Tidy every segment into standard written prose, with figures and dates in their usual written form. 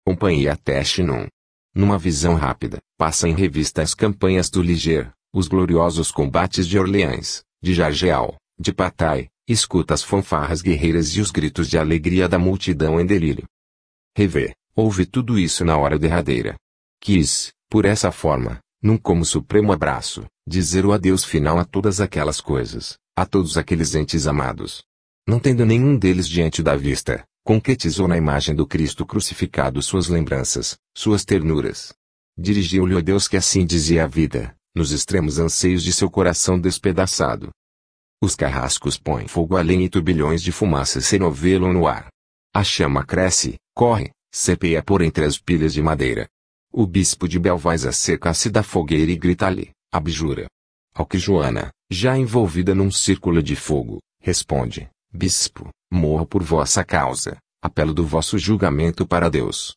companhia até Chinon. Numa visão rápida, passa em revista as campanhas do Liger, os gloriosos combates de Orleans, de Jargeau, de Patay, escuta as fanfarras guerreiras e os gritos de alegria da multidão em delírio. Revê, ouve tudo isso na hora derradeira. Quis, por essa forma, num como supremo abraço, dizer o adeus final a todas aquelas coisas, a todos aqueles entes amados. Não tendo nenhum deles diante da vista, concretizou na imagem do Cristo crucificado suas lembranças, suas ternuras. Dirigiu-lhe o Deus que assim dizia a vida, nos extremos anseios de seu coração despedaçado. Os carrascos põem fogo à lenha e turbilhões de fumaça se novelam no ar. A chama cresce, corre, serpeia por entre as pilhas de madeira. O bispo de Belvais acerca-se da fogueira e grita-lhe, abjura. Ao que Joana, já envolvida num círculo de fogo, responde, bispo, morro por vossa causa, apelo do vosso julgamento para Deus.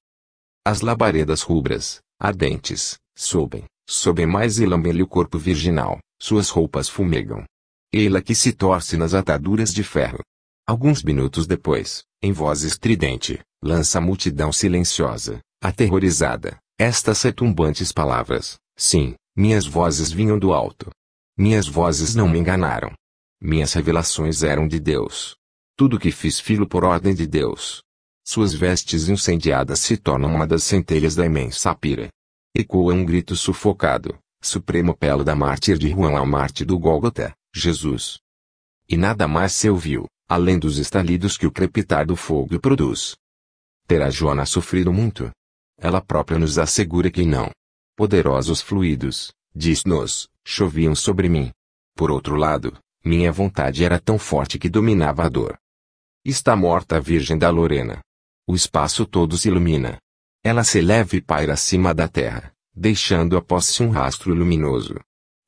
As labaredas rubras, ardentes, sobem mais e lambem-lhe o corpo virginal, suas roupas fumegam. Eila que se torce nas ataduras de ferro. Alguns minutos depois, em voz estridente, lança a multidão silenciosa, aterrorizada, estas retumbantes palavras: sim, minhas vozes vinham do alto. Minhas vozes não me enganaram. Minhas revelações eram de Deus. Tudo que fiz filo por ordem de Deus. Suas vestes incendiadas se tornam uma das centelhas da imensa pira. Ecoa um grito sufocado, supremo apelo da mártir de Juan ao mártir do Gólgota, Jesus. E nada mais se ouviu, além dos estalidos que o crepitar do fogo produz. Terá Joana sofrido muito? Ela própria nos assegura que não. Poderosos fluidos, diz-nos, choviam sobre mim. Por outro lado, minha vontade era tão forte que dominava a dor. Está morta a Virgem da Lorena. O espaço todo se ilumina. Ela se eleva e paira acima da terra, deixando após si um rastro luminoso.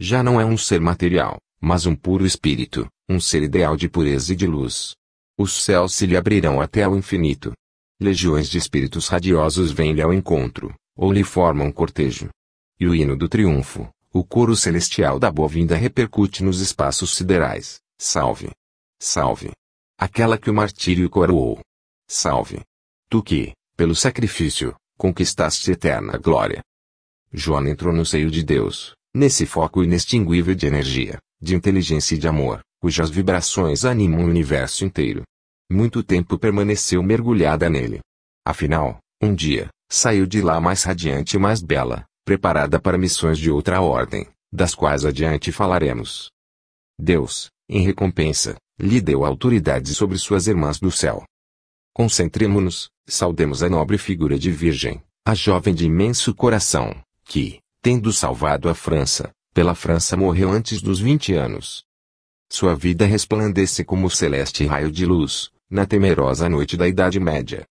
Já não é um ser material, mas um puro espírito, um ser ideal de pureza e de luz. Os céus se lhe abrirão até ao infinito. Legiões de espíritos radiosos vêm-lhe ao encontro, ou lhe formam cortejo. E o hino do triunfo, o coro celestial da boa-vinda repercute nos espaços siderais. Salve! Salve! Aquela que o martírio coroou. Salve! Tu que, pelo sacrifício, conquistaste eterna glória. Joana entrou no seio de Deus, nesse foco inextinguível de energia, de inteligência e de amor, cujas vibrações animam o universo inteiro. Muito tempo permaneceu mergulhada nele. Afinal, um dia, saiu de lá mais radiante e mais bela, preparada para missões de outra ordem, das quais adiante falaremos. Deus, em recompensa, lhe deu autoridade sobre suas irmãs do céu. Concentremo-nos, saudemos a nobre figura de Virgem, a jovem de imenso coração, que, tendo salvado a França, pela França morreu antes dos 20 anos. Sua vida resplandece como celeste raio de luz, na temerosa noite da Idade Média.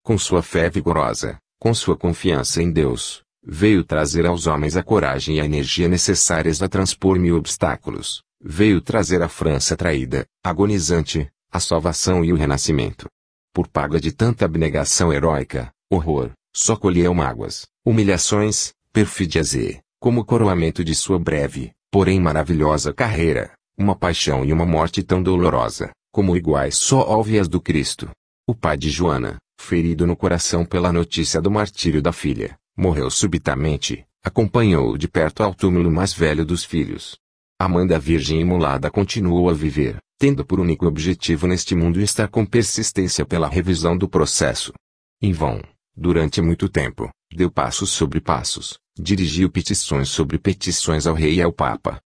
Com sua fé vigorosa, com sua confiança em Deus, veio trazer aos homens a coragem e a energia necessárias a transpor mil obstáculos, veio trazer à França traída, agonizante, a salvação e o renascimento. Por paga de tanta abnegação heróica, horror, só colheu mágoas, humilhações, perfídias e, como coroamento de sua breve, porém maravilhosa carreira, uma paixão e uma morte tão dolorosa, como iguais só houve as do Cristo. O pai de Joana, ferido no coração pela notícia do martírio da filha, morreu subitamente, acompanhou de perto ao túmulo mais velho dos filhos. A mãe da Virgem imolada continuou a viver, tendo por único objetivo neste mundo estar com persistência pela revisão do processo. Em vão, durante muito tempo, deu passos sobre passos, dirigiu petições sobre petições ao rei e ao papa.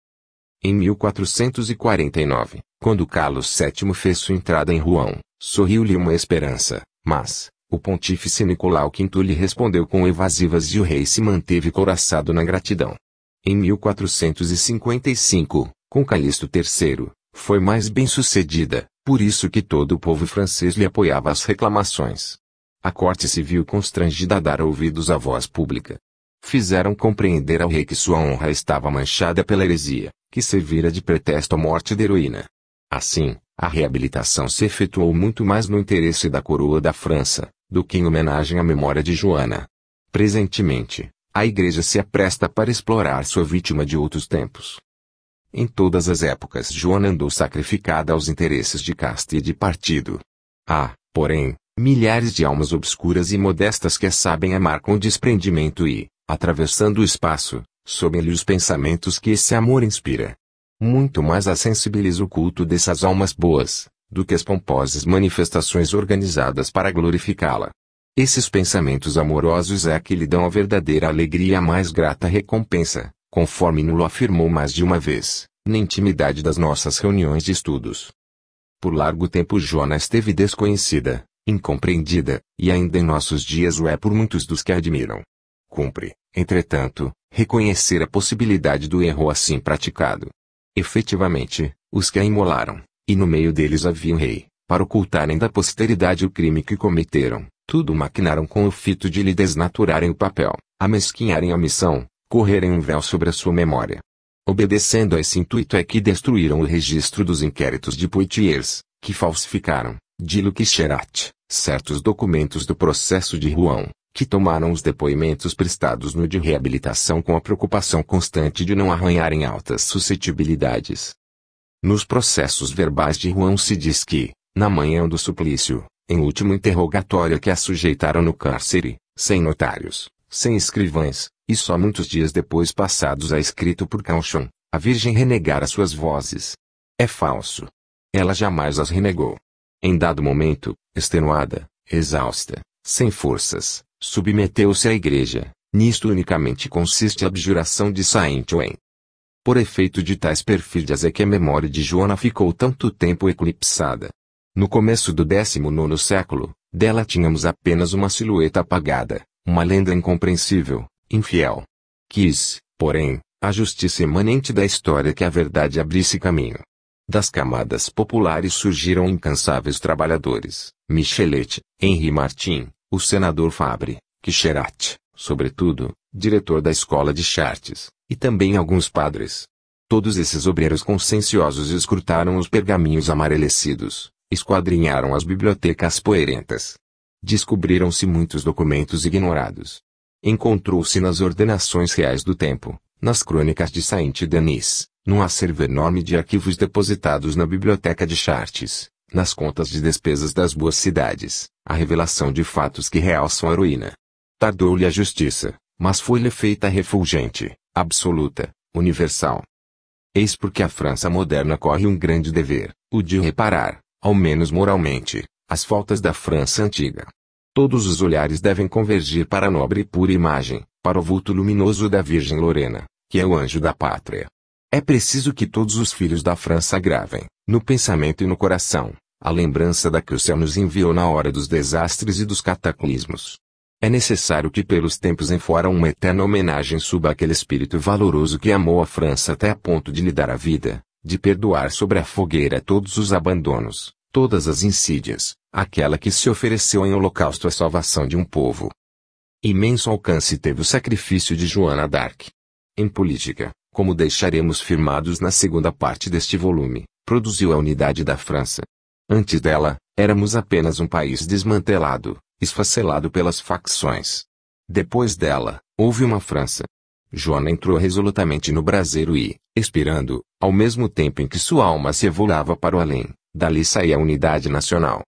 Em 1449, quando Carlos VII fez sua entrada em Rouen, sorriu-lhe uma esperança, mas o pontífice Nicolau V lhe respondeu com evasivas e o rei se manteve couraçado na gratidão. Em 1455, com Calixto III, foi mais bem-sucedida, por isso que todo o povo francês lhe apoiava as reclamações. A corte se viu constrangida a dar ouvidos à voz pública. Fizeram compreender ao rei que sua honra estava manchada pela heresia, que servira de pretexto à morte da heroína. Assim, a reabilitação se efetuou muito mais no interesse da coroa da França, do que em homenagem à memória de Joana. Presentemente, a Igreja se apresta para explorar sua vítima de outros tempos. Em todas as épocas Joana andou sacrificada aos interesses de casta e de partido. Há, porém, Milhares de almas obscuras e modestas que sabem amar com desprendimento e, atravessando o espaço, sobem-lhe os pensamentos que esse amor inspira. Muito mais a sensibiliza o culto dessas almas boas, do que as pomposas manifestações organizadas para glorificá-la. Esses pensamentos amorosos é que lhe dão a verdadeira alegria e a mais grata recompensa, conforme nos afirmou mais de uma vez, na intimidade das nossas reuniões de estudos. Por largo tempo Joana esteve desconhecida, incompreendida, e ainda em nossos dias o é por muitos dos que a admiram. Cumpre, entretanto, reconhecer a possibilidade do erro assim praticado. Efetivamente, os que a imolaram, e no meio deles havia um rei, para ocultarem da posteridade o crime que cometeram, tudo maquinaram com o fito de lhe desnaturarem o papel, amesquinharem a missão, correrem um véu sobre a sua memória. Obedecendo a esse intuito é que destruíram o registro dos inquéritos de Poitiers, que falsificaram, de Luc Cherat, certos documentos do processo de Rouen, que tomaram os depoimentos prestados no de reabilitação com a preocupação constante de não arranharem altas suscetibilidades. Nos processos verbais de Rouen se diz que, na manhã do suplício, em último interrogatório que a sujeitaram no cárcere, sem notários, sem escrivães, e só muitos dias depois passados a escrito por Cauchon, a Virgem renegara suas vozes. É falso. Ela jamais as renegou. Em dado momento, extenuada, exausta, sem forças, submeteu-se à Igreja. Nisto unicamente consiste a abjuração de Saint-Ouen. Por efeito de tais perfídias é que a memória de Joana ficou tanto tempo eclipsada. No começo do 19º século, dela tínhamos apenas uma silhueta apagada, uma lenda incompreensível, infiel. Quis, porém, a justiça imanente da história que a verdade abrisse caminho. Das camadas populares surgiram incansáveis trabalhadores, Michelet, Henri Martin, o senador Fabre, Quicherat, sobretudo, diretor da escola de Chartres, e também alguns padres. Todos esses obreiros conscienciosos escrutaram os pergaminhos amarelecidos, esquadrinharam as bibliotecas poeirentas. Descobriram-se muitos documentos ignorados. Encontrou-se nas ordenações reais do tempo, nas crônicas de Saint-Denis, num acervo enorme de arquivos depositados na biblioteca de Chartres, nas contas de despesas das boas cidades, a revelação de fatos que realçam a ruína. Tardou-lhe a justiça, mas foi-lhe feita refulgente, absoluta, universal. Eis porque a França moderna corre um grande dever, o de reparar, ao menos moralmente, as faltas da França antiga. Todos os olhares devem convergir para a nobre e pura imagem, para o vulto luminoso da Virgem Lorena, que é o anjo da pátria. É preciso que todos os filhos da França gravem, no pensamento e no coração, a lembrança da que o céu nos enviou na hora dos desastres e dos cataclismos. É necessário que pelos tempos em fora uma eterna homenagem suba àquele espírito valoroso que amou a França até a ponto de lhe dar a vida, de perdoar sobre a fogueira todos os abandonos, todas as insídias, aquela que se ofereceu em holocausto à salvação de um povo. Imenso alcance teve o sacrifício de Joana d'Arc. Em política, como deixaremos firmados na segunda parte deste volume, produziu a unidade da França. Antes dela, éramos apenas um país desmantelado, esfacelado pelas facções. Depois dela, houve uma França. Joana entrou resolutamente no braseiro e, expirando, ao mesmo tempo em que sua alma se evolava para o além, dali saía a unidade nacional.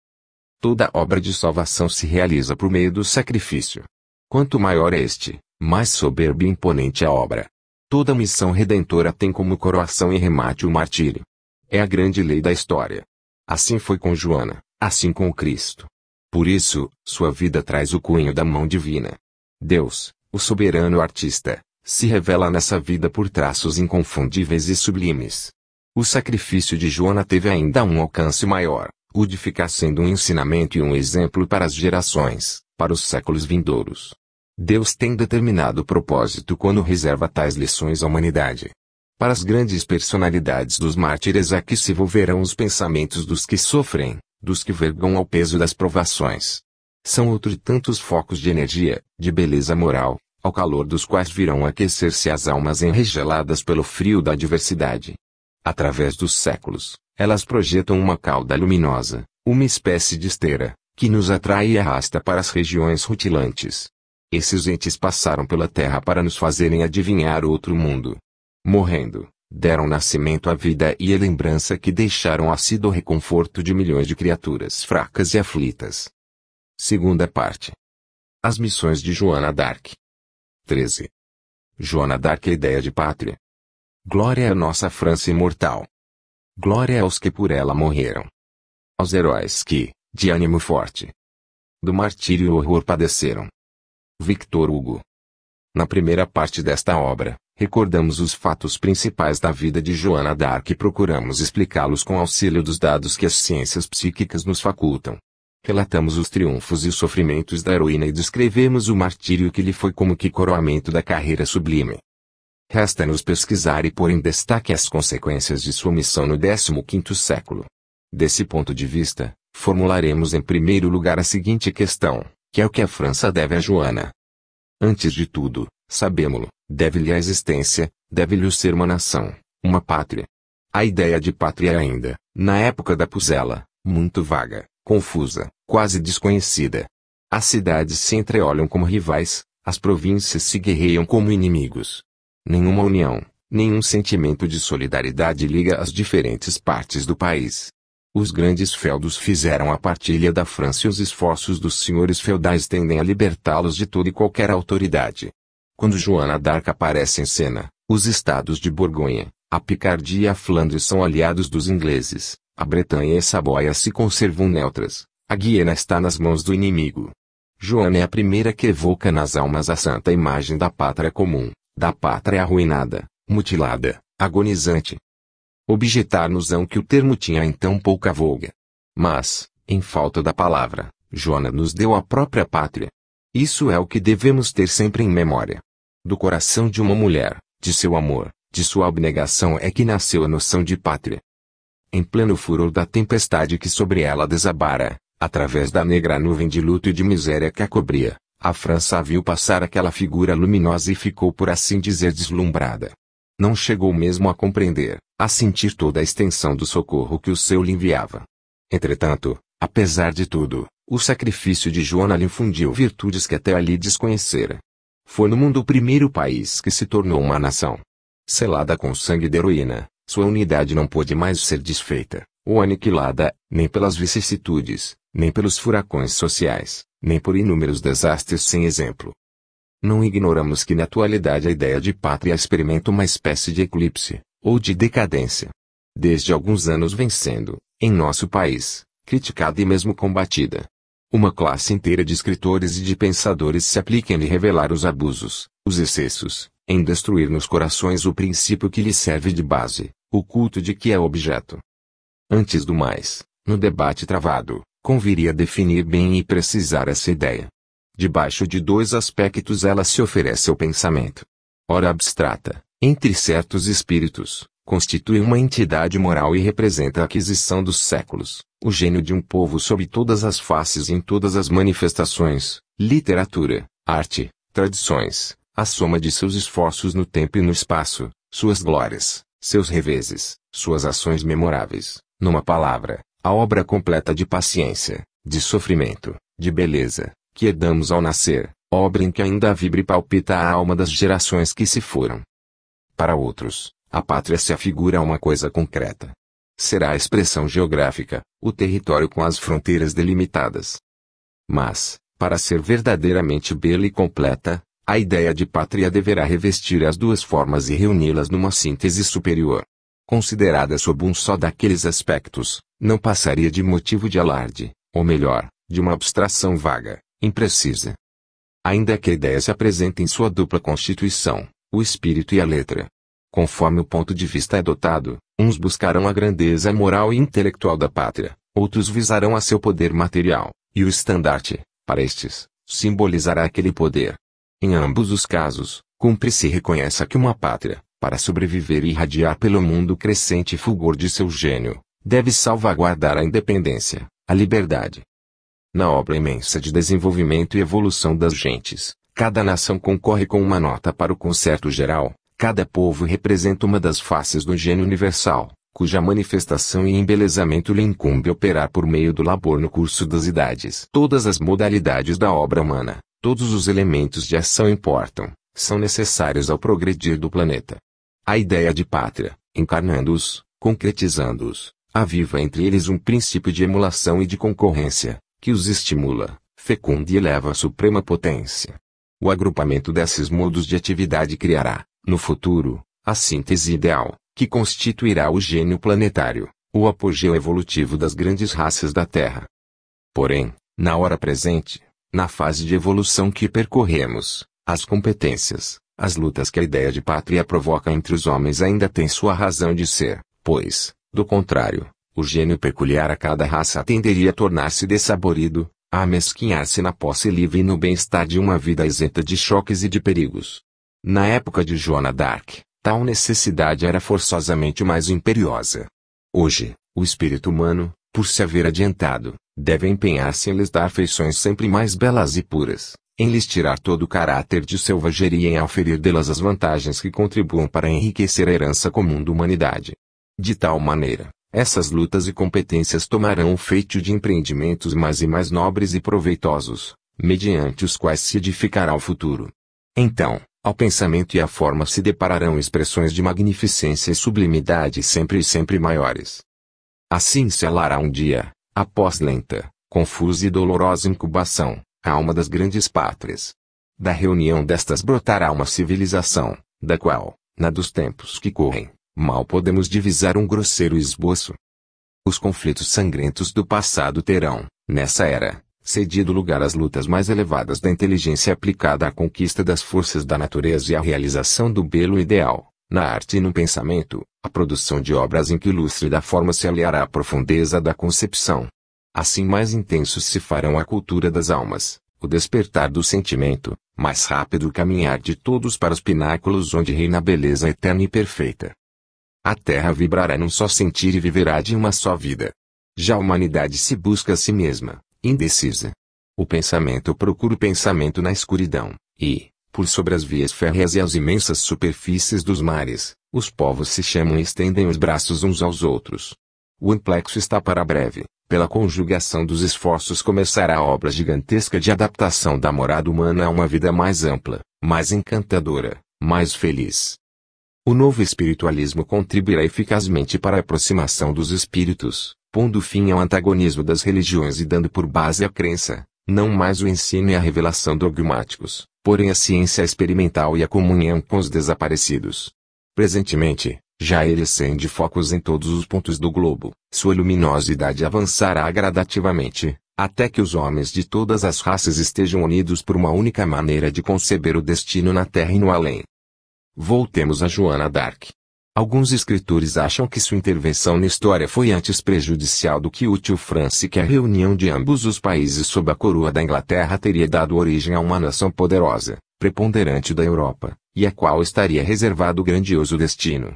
Toda obra de salvação se realiza por meio do sacrifício. Quanto maior este, mais soberba e imponente a obra. Toda missão redentora tem como coroação e remate o martírio. É a grande lei da história. Assim foi com Joana, assim com o Cristo. Por isso, sua vida traz o cunho da mão divina. Deus, o soberano artista, se revela nessa vida por traços inconfundíveis e sublimes. O sacrifício de Joana teve ainda um alcance maior, o de ficar sendo um ensinamento e um exemplo para as gerações, para os séculos vindouros. Deus tem determinado propósito quando reserva tais lições à humanidade. Para as grandes personalidades dos mártires é que se volverão os pensamentos dos que sofrem, dos que vergam ao peso das provações. São outros tantos focos de energia, de beleza moral, ao calor dos quais virão aquecer-se as almas enregeladas pelo frio da adversidade. Através dos séculos, elas projetam uma cauda luminosa, uma espécie de esteira, que nos atrai e arrasta para as regiões rutilantes. Esses entes passaram pela terra para nos fazerem adivinhar outro mundo. Morrendo, deram nascimento à vida e à lembrança que deixaram assíduo reconforto de milhões de criaturas fracas e aflitas. Segunda parte. As missões de Joana d'Arc. 13. Joana d'Arc, a ideia de pátria. Glória à nossa França imortal. Glória aos que por ela morreram. Aos heróis que, de ânimo forte, do martírio e horror padeceram. Victor Hugo. Na primeira parte desta obra, recordamos os fatos principais da vida de Joana d'Arc e procuramos explicá-los com auxílio dos dados que as ciências psíquicas nos facultam. Relatamos os triunfos e os sofrimentos da heroína e descrevemos o martírio que lhe foi como que coroamento da carreira sublime. Resta-nos pesquisar e pôr em destaque as consequências de sua missão no 15º século. Desse ponto de vista, formularemos em primeiro lugar a seguinte questão, que é o que a França deve a Joana. Antes de tudo, sabemo-lo, deve-lhe a existência, deve-lhe o ser uma nação, uma pátria. A ideia de pátria é ainda, na época da Pucela, muito vaga, confusa, quase desconhecida. As cidades se entreolham como rivais, as províncias se guerreiam como inimigos. Nenhuma união, nenhum sentimento de solidariedade liga as diferentes partes do país. Os grandes feudos fizeram a partilha da França e os esforços dos senhores feudais tendem a libertá-los de toda e qualquer autoridade. Quando Joana d'Arc aparece em cena, os estados de Borgonha, a Picardia e a Flandres são aliados dos ingleses, a Bretanha e Saboia se conservam neutras, a Guiena está nas mãos do inimigo. Joana é a primeira que evoca nas almas a santa imagem da pátria comum, da pátria arruinada, mutilada, agonizante. Objetar-nos-ão que o termo tinha então pouca voga. Mas, em falta da palavra, Joana nos deu a própria pátria. Isso é o que devemos ter sempre em memória. Do coração de uma mulher, de seu amor, de sua abnegação é que nasceu a noção de pátria. Em pleno furor da tempestade que sobre ela desabara, através da negra nuvem de luto e de miséria que a cobria, a França viu passar aquela figura luminosa e ficou por assim dizer deslumbrada. Não chegou mesmo a compreender, a sentir toda a extensão do socorro que o seu lhe enviava. Entretanto, apesar de tudo, o sacrifício de Joana lhe infundiu virtudes que até ali desconhecera. Foi no mundo o primeiro país que se tornou uma nação. Selada com sangue de heroína, sua unidade não pôde mais ser desfeita, ou aniquilada, nem pelas vicissitudes, nem pelos furacões sociais, nem por inúmeros desastres sem exemplo. Não ignoramos que na atualidade a ideia de pátria experimenta uma espécie de eclipse, ou de decadência. Desde alguns anos vem sendo, em nosso país, criticada e mesmo combatida. Uma classe inteira de escritores e de pensadores se aplica em revelar os abusos, os excessos, em destruir nos corações o princípio que lhe serve de base, o culto de que é objeto. Antes do mais, no debate travado, conviria definir bem e precisar essa ideia. Debaixo de dois aspectos ela se oferece ao pensamento. Ora abstrata, entre certos espíritos, constitui uma entidade moral e representa a aquisição dos séculos, o gênio de um povo sob todas as faces e em todas as manifestações, literatura, arte, tradições, a soma de seus esforços no tempo e no espaço, suas glórias, seus reveses, suas ações memoráveis, numa palavra, a obra completa de paciência, de sofrimento, de beleza, que herdamos ao nascer, obra em que ainda vibra e palpita a alma das gerações que se foram. Para outros, a pátria se afigura a uma coisa concreta. Será a expressão geográfica, o território com as fronteiras delimitadas. Mas, para ser verdadeiramente bela e completa, a ideia de pátria deverá revestir as duas formas e reuni-las numa síntese superior. Considerada sob um só daqueles aspectos, não passaria de motivo de alarde, ou melhor, de uma abstração vaga, imprecisa. Ainda que a ideia se apresente em sua dupla constituição, o espírito e a letra. Conforme o ponto de vista adotado, uns buscarão a grandeza moral e intelectual da pátria, outros visarão a seu poder material, e o estandarte, para estes, simbolizará aquele poder. Em ambos os casos, cumpre-se reconheça que uma pátria, para sobreviver e irradiar pelo mundo crescente fulgor de seu gênio, deve salvaguardar a independência, a liberdade. Na obra imensa de desenvolvimento e evolução das gentes, cada nação concorre com uma nota para o concerto geral, cada povo representa uma das faces do gênio universal, cuja manifestação e embelezamento lhe incumbe operar por meio do labor no curso das idades. Todas as modalidades da obra humana, todos os elementos de ação importam, são necessários ao progredir do planeta. A ideia de pátria, encarnando-os, concretizando-os, aviva entre eles um princípio de emulação e de concorrência, que os estimula, fecunda e eleva à suprema potência. O agrupamento desses modos de atividade criará, no futuro, a síntese ideal, que constituirá o gênio planetário, o apogeu evolutivo das grandes raças da Terra. Porém, na hora presente, na fase de evolução que percorremos, as competências, as lutas que a ideia de pátria provoca entre os homens ainda têm sua razão de ser, pois, do contrário, o gênio peculiar a cada raça tenderia a tornar-se dessaborido, a amesquinhar-se na posse livre e no bem-estar de uma vida isenta de choques e de perigos. Na época de Joana d'Arc, tal necessidade era forçosamente mais imperiosa. Hoje, o espírito humano, por se haver adiantado, deve empenhar-se em lhes dar feições sempre mais belas e puras, em lhes tirar todo o caráter de selvageria e em auferir delas as vantagens que contribuam para enriquecer a herança comum da humanidade. De tal maneira, essas lutas e competências tomarão o feitio de empreendimentos mais e mais nobres e proveitosos, mediante os quais se edificará o futuro. Então, ao pensamento e à forma se depararão expressões de magnificência e sublimidade sempre e sempre maiores. Assim se alará um dia, após lenta, confusa e dolorosa incubação, a alma das grandes pátrias. Da reunião destas brotará uma civilização, da qual, na dos tempos que correm, mal podemos divisar um grosseiro esboço. Os conflitos sangrentos do passado terão, nessa era, cedido lugar às lutas mais elevadas da inteligência aplicada à conquista das forças da natureza e à realização do belo ideal, na arte e no pensamento, a produção de obras em que o lustre da forma se aliará à profundeza da concepção. Assim mais intensos se farão a cultura das almas, o despertar do sentimento, mais rápido o caminhar de todos para os pináculos onde reina a beleza eterna e perfeita. A terra vibrará num só sentir e viverá de uma só vida. Já a humanidade se busca a si mesma, indecisa. O pensamento procura o pensamento na escuridão, e, por sobre as vias férreas e as imensas superfícies dos mares, os povos se chamam e estendem os braços uns aos outros. O amplexo está para breve, pela conjugação dos esforços começará a obra gigantesca de adaptação da morada humana a uma vida mais ampla, mais encantadora, mais feliz. O novo espiritualismo contribuirá eficazmente para a aproximação dos espíritos, pondo fim ao antagonismo das religiões e dando por base a crença, não mais o ensino e a revelação dogmáticos, porém a ciência experimental e a comunhão com os desaparecidos. Presentemente, já ele acende focos em todos os pontos do globo, sua luminosidade avançará gradativamente, até que os homens de todas as raças estejam unidos por uma única maneira de conceber o destino na terra e no além. Voltemos a Joana d'Arc. Alguns escritores acham que sua intervenção na história foi antes prejudicial do que útil. França, que a reunião de ambos os países sob a coroa da Inglaterra teria dado origem a uma nação poderosa, preponderante da Europa, e a qual estaria reservado o grandioso destino.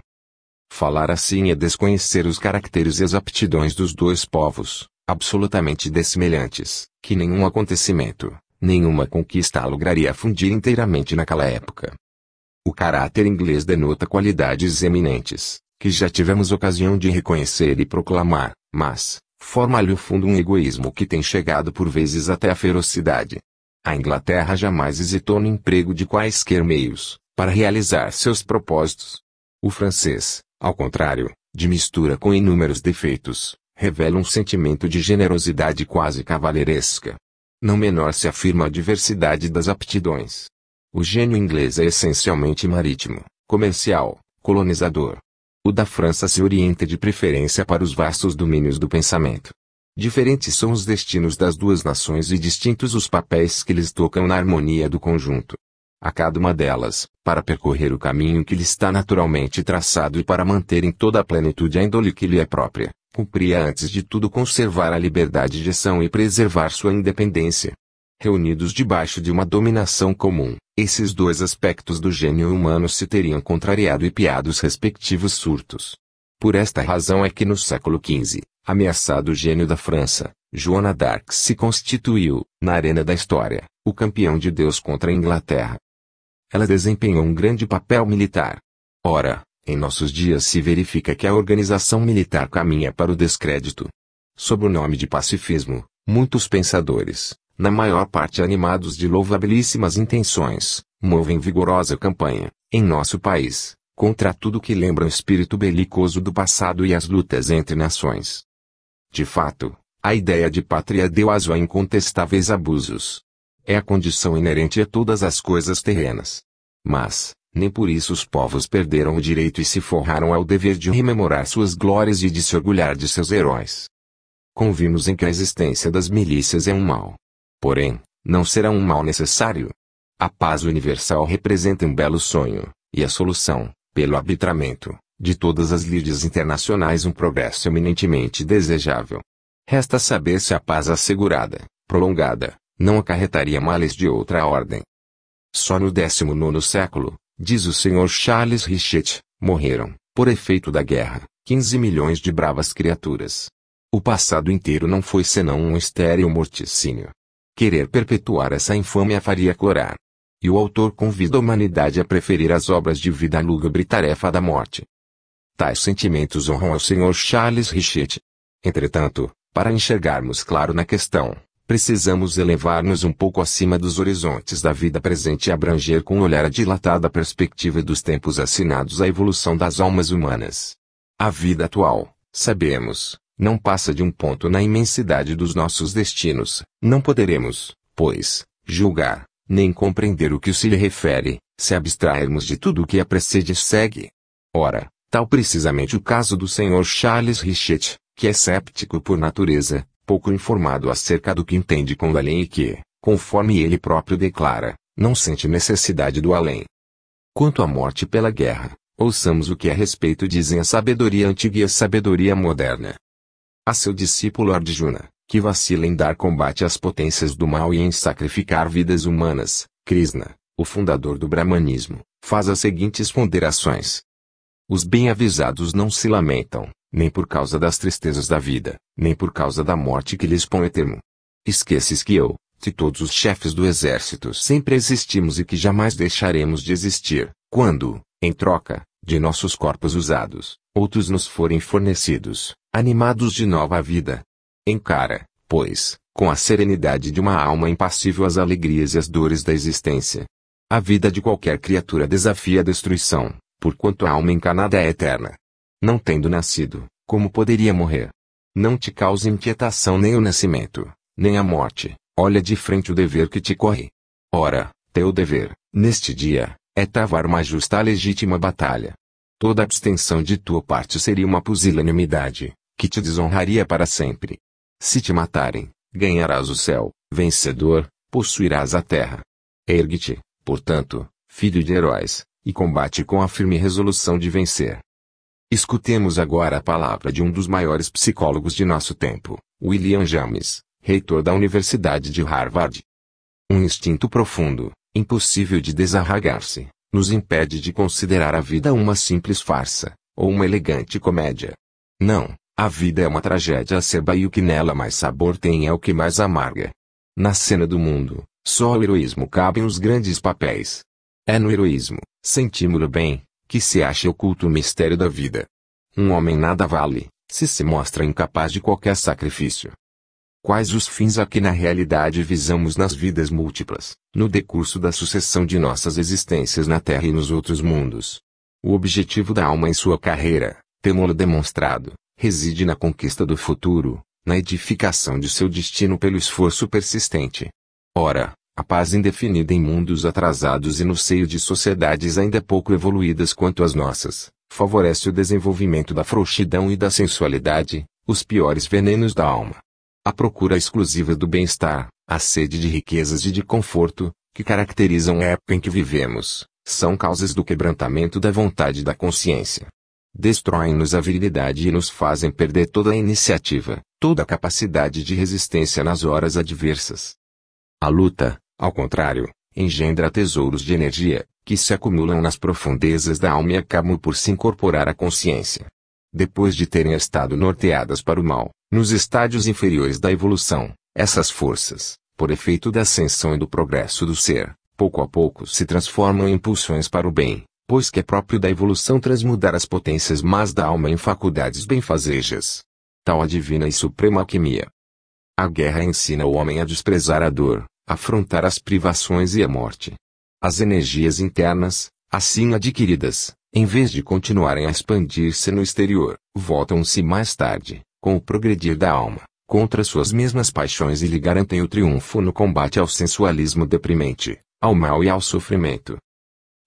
Falar assim é desconhecer os caracteres e as aptidões dos dois povos, absolutamente dessemelhantes, que nenhum acontecimento, nenhuma conquista a lograria fundir inteiramente naquela época. O caráter inglês denota qualidades eminentes, que já tivemos ocasião de reconhecer e proclamar, mas, forma-lhe o fundo um egoísmo que tem chegado por vezes até a ferocidade. A Inglaterra jamais hesitou no emprego de quaisquer meios, para realizar seus propósitos. O francês, ao contrário, de mistura com inúmeros defeitos, revela um sentimento de generosidade quase cavalheiresca. Não menor se afirma a diversidade das aptidões. O gênio inglês é essencialmente marítimo, comercial, colonizador. O da França se orienta de preferência para os vastos domínios do pensamento. Diferentes são os destinos das duas nações e distintos os papéis que lhes tocam na harmonia do conjunto. A cada uma delas, para percorrer o caminho que lhe está naturalmente traçado e para manter em toda a plenitude a índole que lhe é própria, cumpria antes de tudo conservar a liberdade de ação e preservar sua independência. Reunidos debaixo de uma dominação comum, esses dois aspectos do gênio humano se teriam contrariado e piado os respectivos surtos. Por esta razão é que no século XV, ameaçado o gênio da França, Joana d'Arc se constituiu, na arena da história, o campeão de Deus contra a Inglaterra. Ela desempenhou um grande papel militar. Ora, em nossos dias se verifica que a organização militar caminha para o descrédito. Sob o nome de pacifismo, muitos pensadores, na maior parte animados de louvabilíssimas intenções, movem vigorosa campanha, em nosso país, contra tudo que lembra o espírito belicoso do passado e as lutas entre nações. De fato, A ideia de pátria deu aso a incontestáveis abusos. É a condição inerente a todas as coisas terrenas. Mas, nem por isso os povos perderam o direito e se forraram ao dever de rememorar suas glórias e de se orgulhar de seus heróis. Convimos em que a existência das milícias é um mal. Porém, não será um mal necessário. A paz universal representa um belo sonho, e a solução, pelo arbitramento, de todas as lides internacionais um progresso eminentemente desejável. Resta saber se a paz assegurada, prolongada, não acarretaria males de outra ordem. Só no 19º século, diz o Sr. Charles Richet, morreram, por efeito da guerra, 15 milhões de bravas criaturas. O passado inteiro não foi senão um estéril morticínio. Querer perpetuar essa infâmia faria clorar. E o autor convida a humanidade a preferir as obras de vida à lúgubre tarefa da morte. Tais sentimentos honram ao Sr. Charles Richet. Entretanto, para enxergarmos claro na questão, precisamos elevar-nos um pouco acima dos horizontes da vida presente e abranger com um olhar dilatado a perspectiva dos tempos assinados à evolução das almas humanas. A vida atual, sabemos, não passa de um ponto na imensidade dos nossos destinos. Não poderemos, pois, julgar, nem compreender o que se lhe refere, se abstrairmos de tudo o que a precede e segue. Ora, tal precisamente o caso do Sr. Charles Richet, que é céptico por natureza, pouco informado acerca do que entende com o além e que, conforme ele próprio declara, não sente necessidade do além. Quanto à morte pela guerra, ouçamos o que a respeito dizem a sabedoria antiga e a sabedoria moderna. A seu discípulo Arjuna, que vacila em dar combate às potências do mal e em sacrificar vidas humanas, Krishna, o fundador do brahmanismo, faz as seguintes ponderações. Os bem-avisados não se lamentam, nem por causa das tristezas da vida, nem por causa da morte que lhes põe termo. Esqueces que eu, de todos os chefes do exército sempre existimos e que jamais deixaremos de existir, quando, em troca, de nossos corpos usados, outros nos forem fornecidos, animados de nova vida. Encara, pois, com a serenidade de uma alma impassível as alegrias e as dores da existência. A vida de qualquer criatura desafia a destruição, porquanto a alma encarnada é eterna. Não tendo nascido, como poderia morrer? Não te causa inquietação nem o nascimento, nem a morte, olha de frente o dever que te corre. Ora, teu dever, neste dia, é travar uma justa legítima batalha. Toda abstenção de tua parte seria uma pusilanimidade, que te desonraria para sempre. Se te matarem, ganharás o céu, vencedor, possuirás a terra. Ergue-te, portanto, filho de heróis, e combate com a firme resolução de vencer. Escutemos agora a palavra de um dos maiores psicólogos de nosso tempo, William James, reitor da Universidade de Harvard. Um instinto profundo, impossível de desarraigar-se, nos impede de considerar a vida uma simples farsa, ou uma elegante comédia. Não, a vida é uma tragédia acerba e o que nela mais sabor tem é o que mais amarga. Na cena do mundo, só ao heroísmo cabem os grandes papéis. É no heroísmo, sentimos-lo bem, que se acha oculto o mistério da vida. Um homem nada vale, se mostra incapaz de qualquer sacrifício. Quais os fins a que na realidade visamos nas vidas múltiplas, no decurso da sucessão de nossas existências na Terra e nos outros mundos? O objetivo da alma em sua carreira, temo-lo demonstrado, reside na conquista do futuro, na edificação de seu destino pelo esforço persistente. Ora, a paz indefinida em mundos atrasados e no seio de sociedades ainda pouco evoluídas quanto as nossas, favorece o desenvolvimento da frouxidão e da sensualidade, os piores venenos da alma. A procura exclusiva do bem-estar, a sede de riquezas e de conforto, que caracterizam a época em que vivemos, são causas do quebrantamento da vontade e da consciência. Destroem-nos a virilidade e nos fazem perder toda a iniciativa, toda a capacidade de resistência nas horas adversas. A luta, ao contrário, engendra tesouros de energia, que se acumulam nas profundezas da alma e acabam por se incorporar à consciência. Depois de terem estado norteadas para o mal, nos estádios inferiores da evolução, essas forças, por efeito da ascensão e do progresso do ser, pouco a pouco se transformam em pulsões para o bem, pois que é próprio da evolução transmudar as potências más da alma em faculdades benfazejas. Tal a divina e suprema alquimia. A guerra ensina o homem a desprezar a dor, afrontar as privações e a morte. As energias internas, assim adquiridas, em vez de continuarem a expandir-se no exterior, voltam-se mais tarde, com o progredir da alma, contra suas mesmas paixões e lhe garantem o triunfo no combate ao sensualismo deprimente, ao mal e ao sofrimento.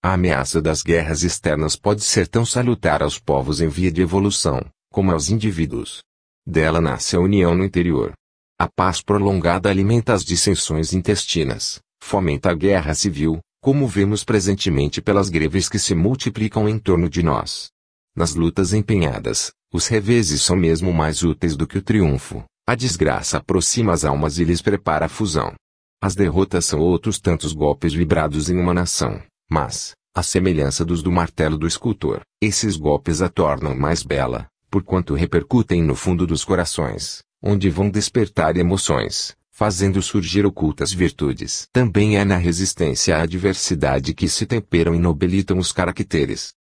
A ameaça das guerras externas pode ser tão salutar aos povos em via de evolução, como aos indivíduos. Dela nasce a união no interior. A paz prolongada alimenta as dissensões intestinas, fomenta a guerra civil, como vemos presentemente pelas greves que se multiplicam em torno de nós. Nas lutas empenhadas, os reveses são mesmo mais úteis do que o triunfo. A desgraça aproxima as almas e lhes prepara a fusão. As derrotas são outros tantos golpes vibrados em uma nação, mas, à semelhança dos do martelo do escultor, esses golpes a tornam mais bela, porquanto repercutem no fundo dos corações, onde vão despertar emoções, fazendo surgir ocultas virtudes. Também é na resistência à adversidade que se temperam e nobilitam os caracteres.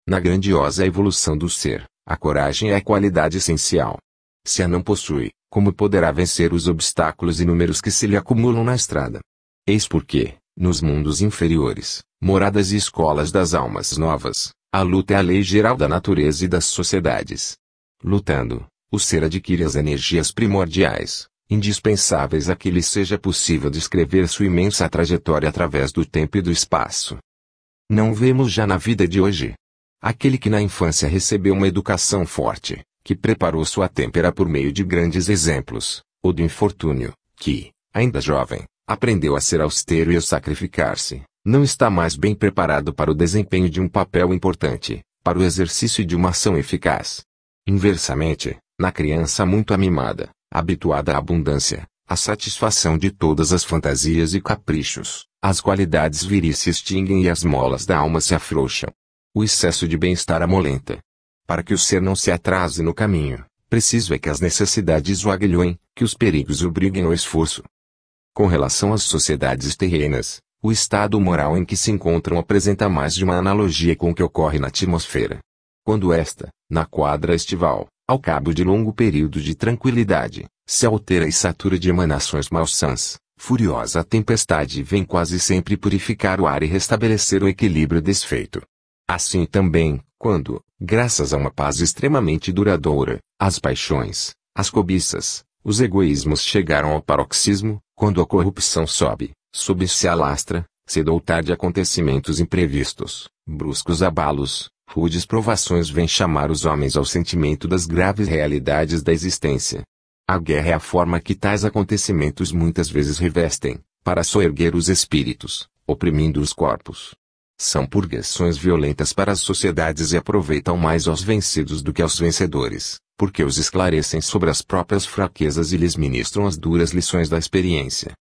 Na grandiosa evolução do ser, a coragem é a qualidade essencial. Se a não possui, como poderá vencer os obstáculos inúmeros que se lhe acumulam na estrada? Eis porque, nos mundos inferiores, moradas e escolas das almas novas, a luta é a lei geral da natureza e das sociedades. Lutando, o ser adquire as energias primordiais, indispensáveis a que lhe seja possível descrever sua imensa trajetória através do tempo e do espaço. Não vemos já na vida de hoje aquele que na infância recebeu uma educação forte, que preparou sua têmpera por meio de grandes exemplos, ou do infortúnio, que, ainda jovem, aprendeu a ser austero e a sacrificar-se, não está mais bem preparado para o desempenho de um papel importante, para o exercício de uma ação eficaz. Inversamente, na criança muito amimada, habituada à abundância, à satisfação de todas as fantasias e caprichos, as qualidades viris se extinguem e as molas da alma se afrouxam. O excesso de bem-estar amolenta. Para que o ser não se atrase no caminho, preciso é que as necessidades o aguilhoem, que os perigos obriguem ao esforço. Com relação às sociedades terrenas, o estado moral em que se encontram apresenta mais de uma analogia com o que ocorre na atmosfera. Quando esta, na quadra estival, ao cabo de longo período de tranquilidade, se altera e satura de emanações malsãs, furiosa tempestade vem quase sempre purificar o ar e restabelecer o equilíbrio desfeito. Assim também, quando, graças a uma paz extremamente duradoura, as paixões, as cobiças, os egoísmos chegaram ao paroxismo, quando a corrupção sobe, se alastra, cedo ou tarde acontecimentos imprevistos, bruscos abalos, rudes provações vêm chamar os homens ao sentimento das graves realidades da existência. A guerra é a forma que tais acontecimentos muitas vezes revestem, para soerguer os espíritos, oprimindo os corpos. São purgações violentas para as sociedades e aproveitam mais aos vencidos do que aos vencedores, porque os esclarecem sobre as próprias fraquezas e lhes ministram as duras lições da experiência.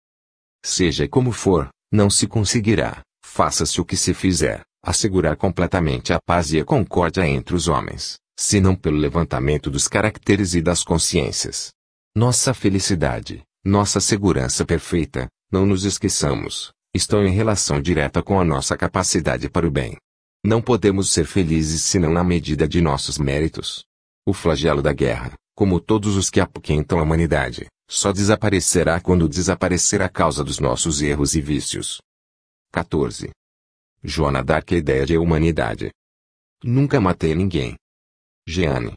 Seja como for, não se conseguirá, faça-se o que se fizer, assegurar completamente a paz e a concórdia entre os homens, senão pelo levantamento dos caracteres e das consciências. Nossa felicidade, nossa segurança perfeita, não nos esqueçamos, estão em relação direta com a nossa capacidade para o bem. Não podemos ser felizes senão na medida de nossos méritos. O flagelo da guerra, como todos os que apoquentam a humanidade, só desaparecerá quando desaparecer a causa dos nossos erros e vícios. 14. Joana d'Arc, a ideia de humanidade. Nunca matei ninguém. Jeanne.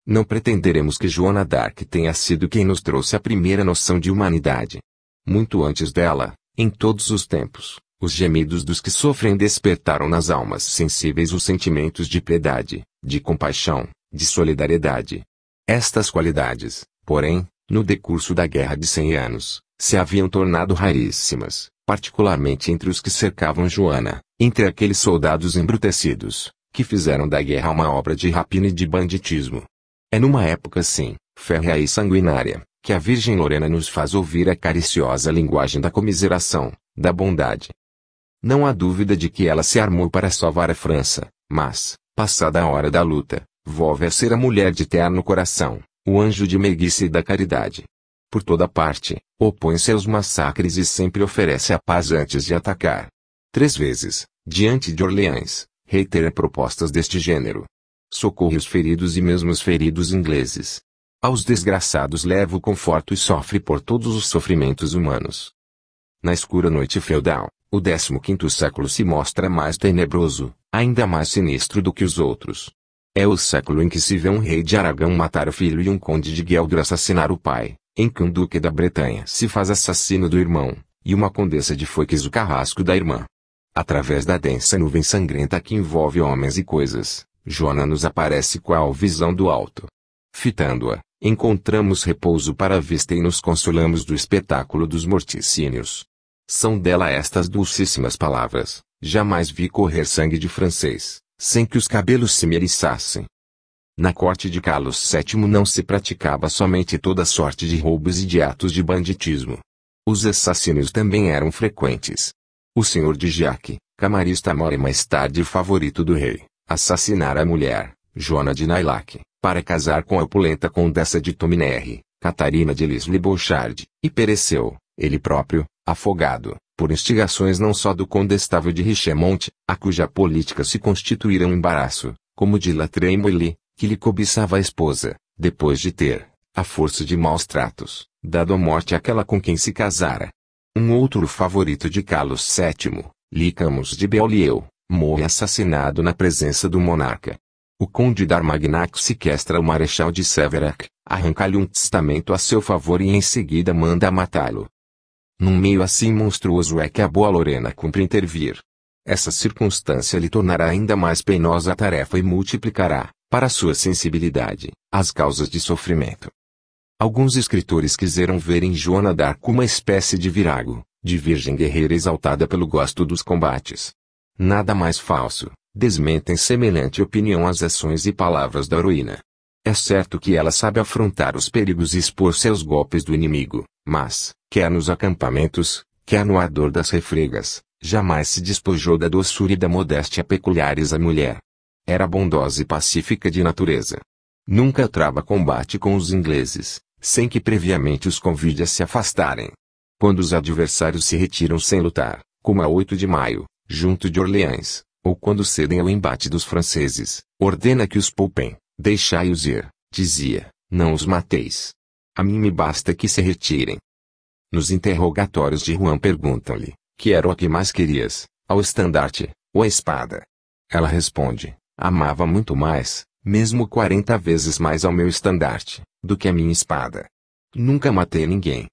Não pretenderemos que Joana d'Arc tenha sido quem nos trouxe a primeira noção de humanidade. Muito antes dela, em todos os tempos, os gemidos dos que sofrem despertaram nas almas sensíveis os sentimentos de piedade, de compaixão, de solidariedade. Estas qualidades, porém, no decurso da Guerra de 100 Anos, se haviam tornado raríssimas, particularmente entre os que cercavam Joana, entre aqueles soldados embrutecidos, que fizeram da guerra uma obra de rapina e de banditismo. É numa época assim, férrea e sanguinária, que a Virgem Lorena nos faz ouvir a cariciosa linguagem da comiseração, da bondade. Não há dúvida de que ela se armou para salvar a França, mas, passada a hora da luta, volve a ser a mulher de terno coração, o anjo de meiguice e da caridade. Por toda parte, opõe-se aos massacres e sempre oferece a paz antes de atacar. 3 vezes, diante de Orleans, reitera propostas deste gênero. Socorre os feridos e mesmo os feridos ingleses. Aos desgraçados leva o conforto e sofre por todos os sofrimentos humanos. Na escura noite feudal, o 15º século se mostra mais tenebroso, ainda mais sinistro do que os outros. É o século em que se vê um rei de Aragão matar o filho e um conde de Gueldre assassinar o pai, em que um duque da Bretanha se faz assassino do irmão, e uma condessa de Foix o carrasco da irmã. Através da densa nuvem sangrenta que envolve homens e coisas, Joana nos aparece qual visão do alto. Fitando-a, encontramos repouso para a vista e nos consolamos do espetáculo dos morticínios. São dela estas dulcíssimas palavras: jamais vi correr sangue de francês, sem que os cabelos se me eriçassem. Na corte de Carlos VII não se praticava somente toda sorte de roubos e de atos de banditismo. Os assassínios também eram frequentes. O senhor de Giac, camarista mor e mais tarde favorito do rei, assassinara a mulher, Joana de Nailac, para casar com a opulenta condessa de Tominerre, Catarina de Lisle-Bouchard, e pereceu, ele próprio, afogado, por instigações não só do condestável de Richemont, a cuja política se constituíra um embaraço, como de La Trémouille, que lhe cobiçava a esposa, depois de ter, à força de maus tratos, dado a morte àquela com quem se casara. Um outro favorito de Carlos VII, Licamos de Beaulieu, morre assassinado na presença do monarca. O conde d'Armagnac sequestra o marechal de Séverac, arranca-lhe um testamento a seu favor e em seguida manda matá-lo. Num meio assim monstruoso é que a boa Lorena cumpre intervir. Essa circunstância lhe tornará ainda mais penosa a tarefa e multiplicará, para sua sensibilidade, as causas de sofrimento. Alguns escritores quiseram ver em Joana d'Arc uma espécie de virago, de virgem guerreira exaltada pelo gosto dos combates. Nada mais falso, desmentem semelhante opinião as ações e palavras da heroína. É certo que ela sabe afrontar os perigos e expor-se aos golpes do inimigo, mas, quer nos acampamentos, quer no ardor das refregas, jamais se despojou da doçura e da modéstia peculiares à mulher. Era bondosa e pacífica de natureza. Nunca trava combate com os ingleses, sem que previamente os convide a se afastarem. Quando os adversários se retiram sem lutar, como a 8 de maio, junto de Orleans, ou quando cedem ao embate dos franceses, ordena que os poupem, deixai-os ir, dizia, não os mateis. A mim me basta que se retirem. Nos interrogatórios de Juan perguntam-lhe, que era o que mais querias, ao estandarte, ou a espada? Ela responde, amava muito mais, mesmo 40 vezes mais ao meu estandarte, do que a minha espada. Nunca matei ninguém.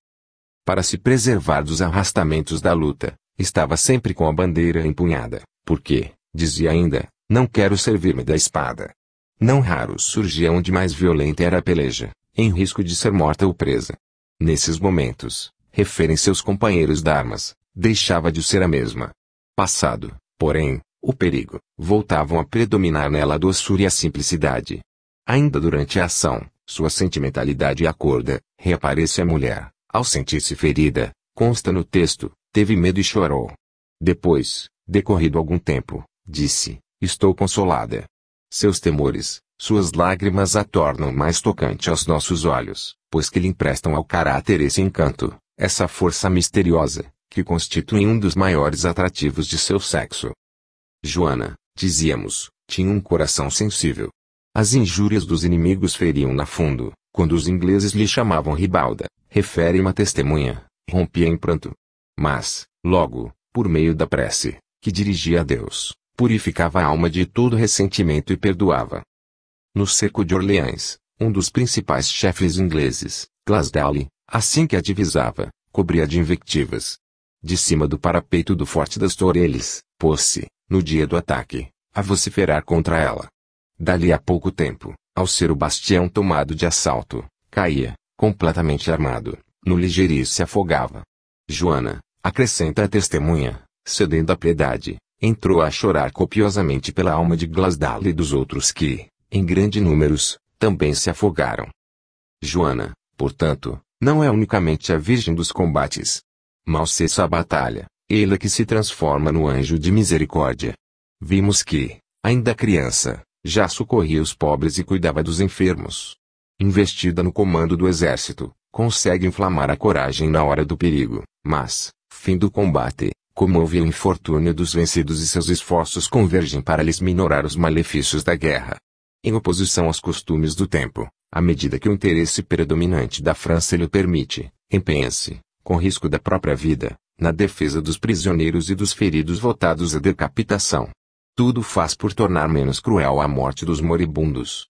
Para se preservar dos arrastamentos da luta, estava sempre com a bandeira empunhada, porque, dizia ainda, não quero servir-me da espada. Não raro surgia onde mais violenta era a peleja, em risco de ser morta ou presa. Nesses momentos, referem seus companheiros d'armas, deixava de ser a mesma. Passado, porém, o perigo, voltavam a predominar nela a doçura e a simplicidade. Ainda durante a ação, sua sentimentalidade acorda, reaparece a mulher, ao sentir-se ferida, consta no texto, teve medo e chorou. Depois, decorrido algum tempo, disse, estou consolada. Seus temores, suas lágrimas a tornam mais tocante aos nossos olhos, pois que lhe emprestam ao caráter esse encanto, essa força misteriosa, que constitui um dos maiores atrativos de seu sexo. Joana, dizíamos, tinha um coração sensível. As injúrias dos inimigos feriam-na fundo, quando os ingleses lhe chamavam ribalda, refere uma testemunha, rompia em pranto. Mas, logo, por meio da prece, que dirigia a Deus, purificava a alma de todo ressentimento e perdoava. No cerco de Orleans, um dos principais chefes ingleses, Glasdale, assim que a divisava, cobria de invectivas. De cima do parapeito do Forte das Tourelles, pôs-se, no dia do ataque, a vociferar contra ela. Dali a pouco tempo, ao ser o bastião tomado de assalto, caía, completamente armado, no ligeirio se afogava. Joana, acrescenta a testemunha, cedendo à piedade, entrou a chorar copiosamente pela alma de Glasdale e dos outros que, em grande números, também se afogaram. Joana, portanto, não é unicamente a virgem dos combates. Mal cessa a batalha, ela que se transforma no anjo de misericórdia. Vimos que, ainda criança, já socorria os pobres e cuidava dos enfermos. Investida no comando do exército, consegue inflamar a coragem na hora do perigo, mas, fim do combate, comove o infortúnio dos vencidos e seus esforços convergem para lhes minorar os malefícios da guerra. Em oposição aos costumes do tempo, à medida que o interesse predominante da França lhe permite, empenha-se, com risco da própria vida, na defesa dos prisioneiros e dos feridos votados à decapitação. Tudo faz por tornar menos cruel a morte dos moribundos.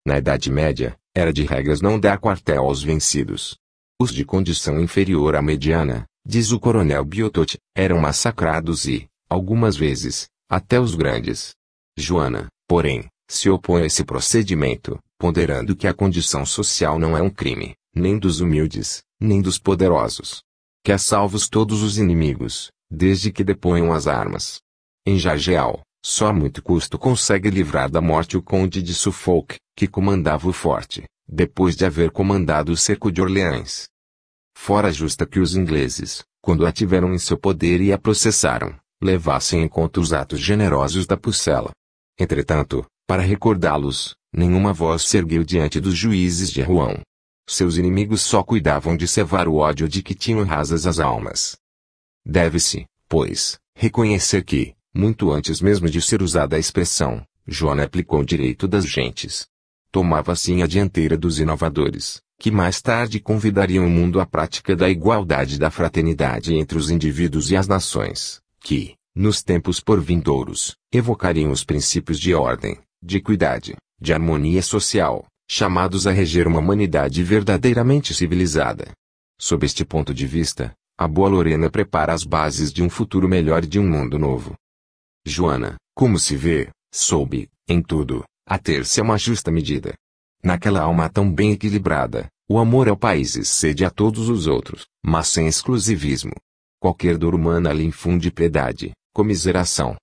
Na Idade Média, era de regras não dar quartel aos vencidos. Os de condição inferior à mediana, diz o coronel Biotot, eram massacrados e, algumas vezes, até os grandes. Joana, porém, se opõe a esse procedimento, ponderando que a condição social não é um crime, nem dos humildes, nem dos poderosos. Quer salvos todos os inimigos, desde que deponham as armas. Em Jargeau, só a muito custo consegue livrar da morte o conde de Suffolk, que comandava o forte, depois de haver comandado o cerco de Orleans. Fora justa que os ingleses, quando a tiveram em seu poder e a processaram, levassem em conta os atos generosos da Pucela. Entretanto, para recordá-los, nenhuma voz se ergueu diante dos juízes de Rouen. Seus inimigos só cuidavam de cevar o ódio de que tinham rasas as almas. Deve-se, pois, reconhecer que, muito antes mesmo de ser usada a expressão, Joana aplicou o direito das gentes. Tomava assim a dianteira dos inovadores, que mais tarde convidariam o mundo à prática da igualdade e da fraternidade entre os indivíduos e as nações, que, nos tempos porvindouros, evocariam os princípios de ordem, de equidade, de harmonia social, chamados a reger uma humanidade verdadeiramente civilizada. Sob este ponto de vista, a boa Lorena prepara as bases de um futuro melhor e de um mundo novo. Joana, como se vê, soube, em tudo, ater-se a uma justa medida. Naquela alma tão bem equilibrada, o amor ao país excede a todos os outros, mas sem exclusivismo. Qualquer dor humana lhe infunde piedade, comiseração.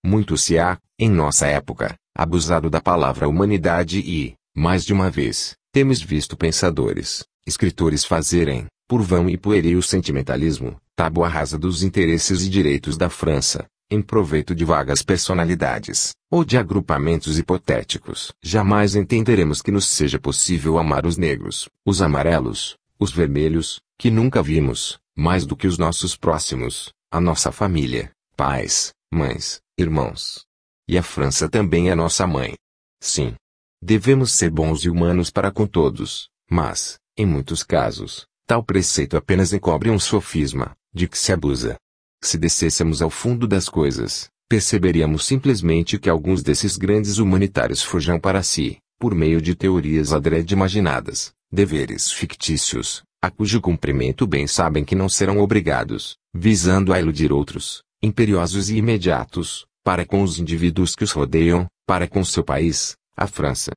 Muito se há, em nossa época, abusado da palavra humanidade e, mais de uma vez, temos visto pensadores, escritores fazerem, por vão e pueril sentimentalismo, tábua rasa dos interesses e direitos da França, em proveito de vagas personalidades, ou de agrupamentos hipotéticos. Jamais entenderemos que nos seja possível amar os negros, os amarelos, os vermelhos, que nunca vimos, mais do que os nossos próximos, a nossa família, pais, mães, irmãos. E a França também é nossa mãe. Sim. Devemos ser bons e humanos para com todos, mas, em muitos casos, tal preceito apenas encobre um sofisma, de que se abusa. Se descêssemos ao fundo das coisas, perceberíamos simplesmente que alguns desses grandes humanitários forjam para si, por meio de teorias adrede imaginadas, deveres fictícios, a cujo cumprimento bem sabem que não serão obrigados, visando a iludir outros, imperiosos e imediatos, para com os indivíduos que os rodeiam, para com seu país, a França.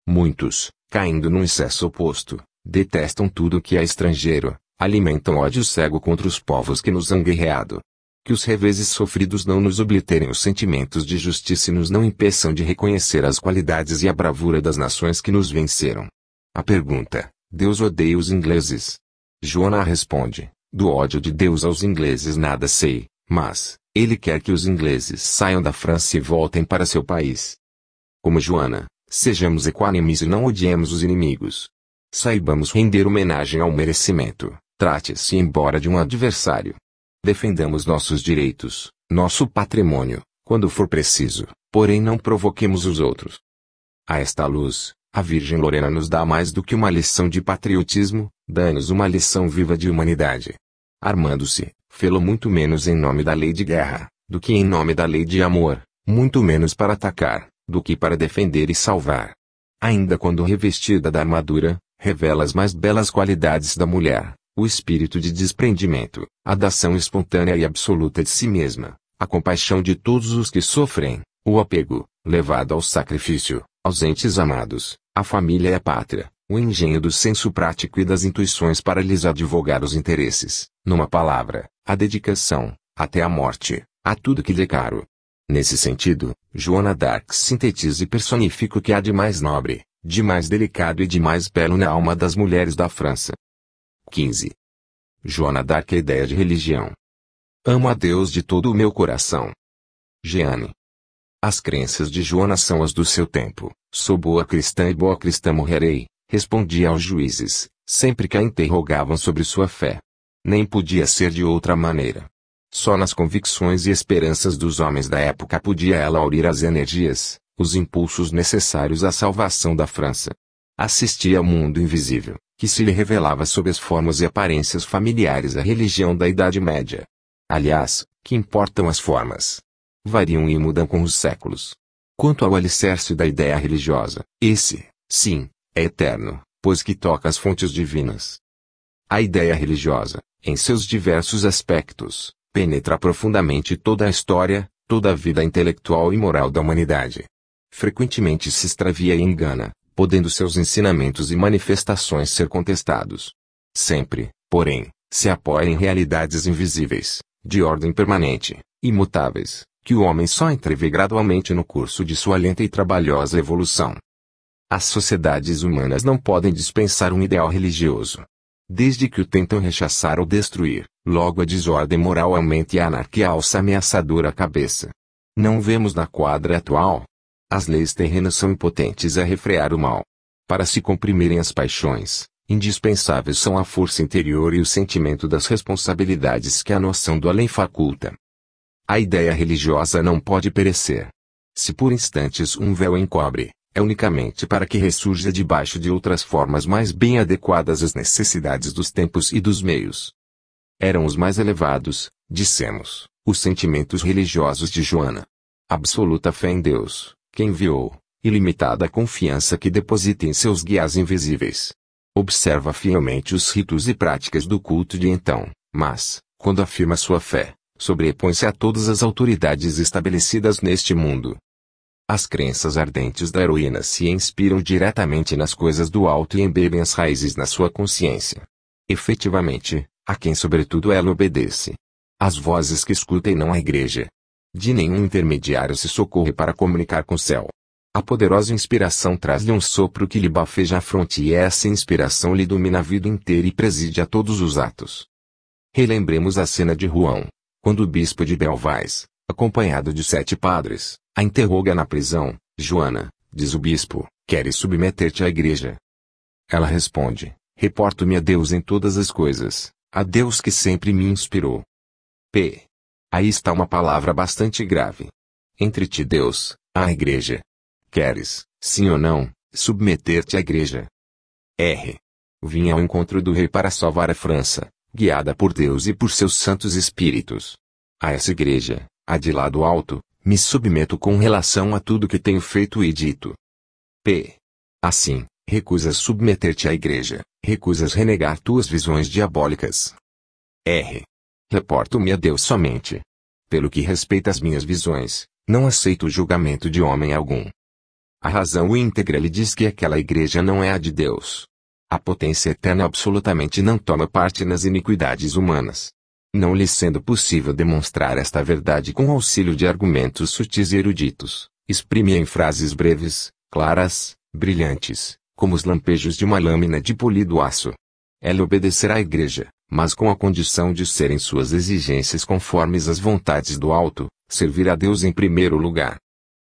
Muitos, caindo num excesso oposto, detestam tudo que é estrangeiro, alimentam ódio cego contra os povos que nos han guerreado. Que os reveses sofridos não nos obliterem os sentimentos de justiça e nos não impeçam de reconhecer as qualidades e a bravura das nações que nos venceram. A pergunta: Deus odeia os ingleses? Joana responde: do ódio de Deus aos ingleses nada sei, mas Ele quer que os ingleses saiam da França e voltem para seu país. Como Joana, sejamos equânimes e não odiemos os inimigos. Saibamos render homenagem ao merecimento, trate-se embora de um adversário. Defendamos nossos direitos, nosso patrimônio, quando for preciso, porém não provoquemos os outros. A esta luz, a Virgem Lorena nos dá mais do que uma lição de patriotismo, dá-nos uma lição viva de humanidade. Armando-se, fê-lo muito menos em nome da lei de guerra, do que em nome da lei de amor, muito menos para atacar, do que para defender e salvar. Ainda quando revestida da armadura, revela as mais belas qualidades da mulher, o espírito de desprendimento, a dação espontânea e absoluta de si mesma, a compaixão de todos os que sofrem, o apego, levado ao sacrifício, aos entes amados, a família e a pátria, o engenho do senso prático e das intuições para lhes advogar os interesses, numa palavra, a dedicação, até a morte, a tudo que lhe é caro. Nesse sentido, Joana d'Arc sintetiza e personifica o que há de mais nobre, de mais delicado e de mais belo na alma das mulheres da França. 15. Joana d'Arc, a ideia de religião. Amo a Deus de todo o meu coração. Jeanne. As crenças de Joana são as do seu tempo. Sou boa cristã e boa cristã morrerei, respondia aos juízes, sempre que a interrogavam sobre sua fé. Nem podia ser de outra maneira. Só nas convicções e esperanças dos homens da época podia ela aurir as energias, os impulsos necessários à salvação da França. Assistia ao mundo invisível, que se lhe revelava sob as formas e aparências familiares à religião da Idade Média. Aliás, que importam as formas? variam e mudam com os séculos. Quanto ao alicerce da ideia religiosa, esse, sim, é eterno, pois que toca as fontes divinas. A ideia religiosa, em seus diversos aspectos, penetra profundamente toda a história, toda a vida intelectual e moral da humanidade. Frequentemente se extravia e engana, podendo seus ensinamentos e manifestações ser contestados. Sempre, porém, se apoia em realidades invisíveis, de ordem permanente, imutáveis, que o homem só entrevê gradualmente no curso de sua lenta e trabalhosa evolução. As sociedades humanas não podem dispensar um ideal religioso. Desde que o tentam rechaçar ou destruir, logo a desordem moral aumenta e a anarquia alça ameaçadora a cabeça. Não vemos na quadra atual. As leis terrenas são impotentes a refrear o mal. Para se comprimirem as paixões, indispensáveis são a força interior e o sentimento das responsabilidades que a noção do além faculta. A ideia religiosa não pode perecer. Se por instantes um véu encobre, é unicamente para que ressurja debaixo de outras formas mais bem adequadas às necessidades dos tempos e dos meios. Eram os mais elevados, dissemos, os sentimentos religiosos de Joana. Absoluta fé em Deus, que enviou, ilimitada confiança que deposita em seus guias invisíveis. Observa fielmente os ritos e práticas do culto de então, mas, quando afirma sua fé, sobrepõe-se a todas as autoridades estabelecidas neste mundo. As crenças ardentes da heroína se inspiram diretamente nas coisas do alto e embebem as raízes na sua consciência. Efetivamente, a quem sobretudo ela obedece. As vozes que escuta e não a igreja. De nenhum intermediário se socorre para comunicar com o céu. A poderosa inspiração traz-lhe um sopro que lhe bafeja a fronte e essa inspiração lhe domina a vida inteira e preside a todos os atos. Relembremos a cena de Rouen, quando o bispo de Belvais, acompanhado de 7 padres, a interroga na prisão. Joana, diz o bispo, queres submeter-te à igreja? Ela responde, reporto-me a Deus em todas as coisas, a Deus que sempre me inspirou. P. Aí está uma palavra bastante grave. Entre ti Deus, a igreja. Queres, sim ou não, submeter-te à igreja? R. Vim ao encontro do rei para salvar a França, guiada por Deus e por seus santos espíritos. A essa igreja, a de lá do alto, me submeto com relação a tudo que tenho feito e dito. P. Assim, recusas submeter-te à igreja, recusas renegar tuas visões diabólicas. R. Reporto-me a Deus somente. Pelo que respeita às minhas visões, não aceito o julgamento de homem algum. A razão íntegra lhe diz que aquela igreja não é a de Deus. A potência eterna absolutamente não toma parte nas iniquidades humanas. Não lhe sendo possível demonstrar esta verdade com auxílio de argumentos sutis e eruditos, exprime-a em frases breves, claras, brilhantes, como os lampejos de uma lâmina de polido aço. Ela obedecerá à igreja, mas com a condição de serem suas exigências conformes às vontades do alto, servir a Deus em primeiro lugar.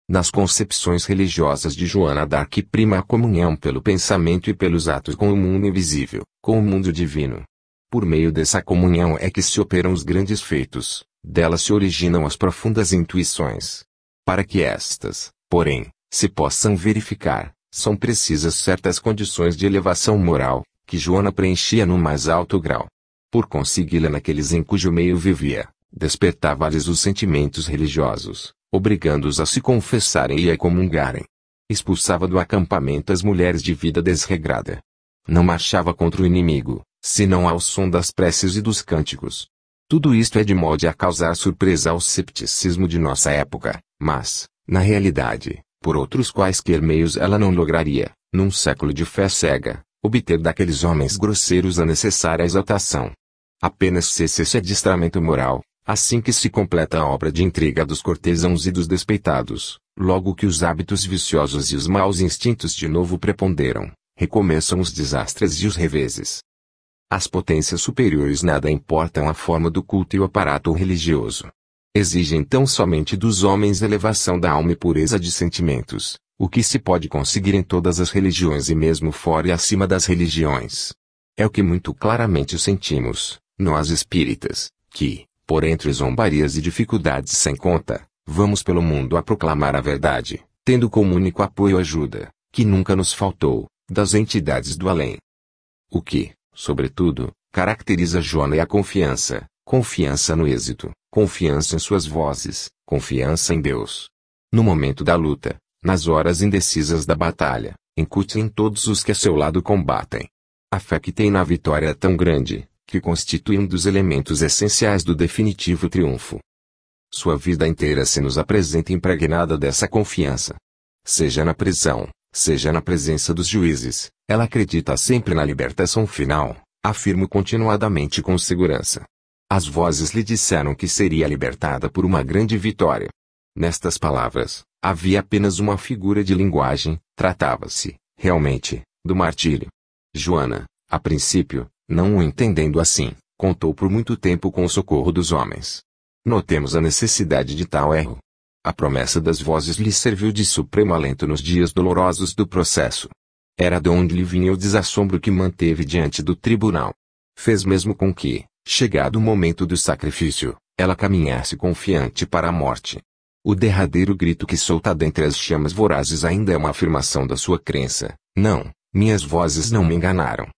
Nas concepções religiosas de Joana d'Arc prima a comunhão pelo pensamento e pelos atos com o mundo invisível, com o mundo divino. Por meio dessa comunhão é que se operam os grandes feitos, dela se originam as profundas intuições. Para que estas, porém, se possam verificar, são precisas certas condições de elevação moral, que Joana preenchia no mais alto grau. Por consegui-la naqueles em cujo meio vivia, despertava-lhes os sentimentos religiosos, obrigando-os a se confessarem e a comungarem. Expulsava do acampamento as mulheres de vida desregrada. Não marchava contra o inimigo, senão ao som das preces e dos cânticos. Tudo isto é de modo a causar surpresa ao cepticismo de nossa época, mas, na realidade, por outros quaisquer meios ela não lograria, num século de fé cega, obter daqueles homens grosseiros a necessária exaltação. Apenas cesse esse adestramento moral, assim que se completa a obra de intriga dos cortesãos e dos despeitados, logo que os hábitos viciosos e os maus instintos de novo preponderam, recomeçam os desastres e os reveses. Às potências superiores nada importam a forma do culto e o aparato religioso. Exigem tão somente dos homens elevação da alma e pureza de sentimentos, o que se pode conseguir em todas as religiões e mesmo fora e acima das religiões. É o que muito claramente sentimos, nós espíritas, que, por entre zombarias e dificuldades sem conta, vamos pelo mundo a proclamar a verdade, tendo como único apoio a ajuda, que nunca nos faltou, das entidades do além. O que, sobretudo, caracteriza Joana é a confiança, confiança no êxito, confiança em suas vozes, Confiança em Deus. No momento da luta, nas horas indecisas da batalha, incute em todos os que a seu lado combatem. A fé que tem na vitória é tão grande, que constitui um dos elementos essenciais do definitivo triunfo. Sua vida inteira se nos apresenta impregnada dessa confiança. Seja na prisão, seja na presença dos juízes, ela acredita sempre na libertação final, afirma continuadamente com segurança. As vozes lhe disseram que seria libertada por uma grande vitória. Nestas palavras, havia apenas uma figura de linguagem, tratava-se, realmente, do martírio. Joana, a princípio, não o entendendo assim, contou por muito tempo com o socorro dos homens. Notemos a necessidade de tal erro. A promessa das vozes lhe serviu de supremo alento nos dias dolorosos do processo. Era de onde lhe vinha o desassombro que manteve diante do tribunal. Fez mesmo com que, chegado o momento do sacrifício, ela caminhasse confiante para a morte. O derradeiro grito que solta dentre as chamas vorazes ainda é uma afirmação da sua crença. Não, minhas vozes não me enganaram.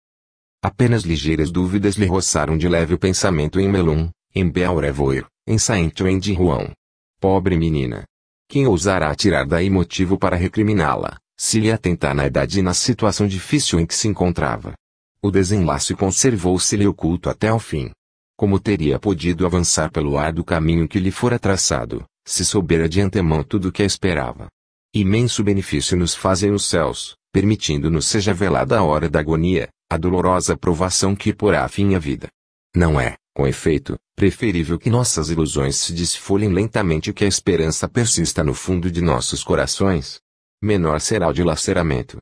Apenas ligeiras dúvidas lhe roçaram de leve o pensamento em Melun, em Beelrevoer, em Saint-Ouen de Rouen. Pobre menina! Quem ousará tirar daí motivo para recriminá-la, se lhe atentar na idade e na situação difícil em que se encontrava? O desenlace conservou-se-lhe oculto até ao fim. Como teria podido avançar pelo árduo caminho que lhe fora traçado, se soubera de antemão tudo o que a esperava? Imenso benefício nos fazem os céus, permitindo-nos seja velada a hora da agonia, a dolorosa provação que porá fim à vida. Não é, com efeito, preferível que nossas ilusões se desfolhem lentamente e que a esperança persista no fundo de nossos corações? Menor será o dilaceramento.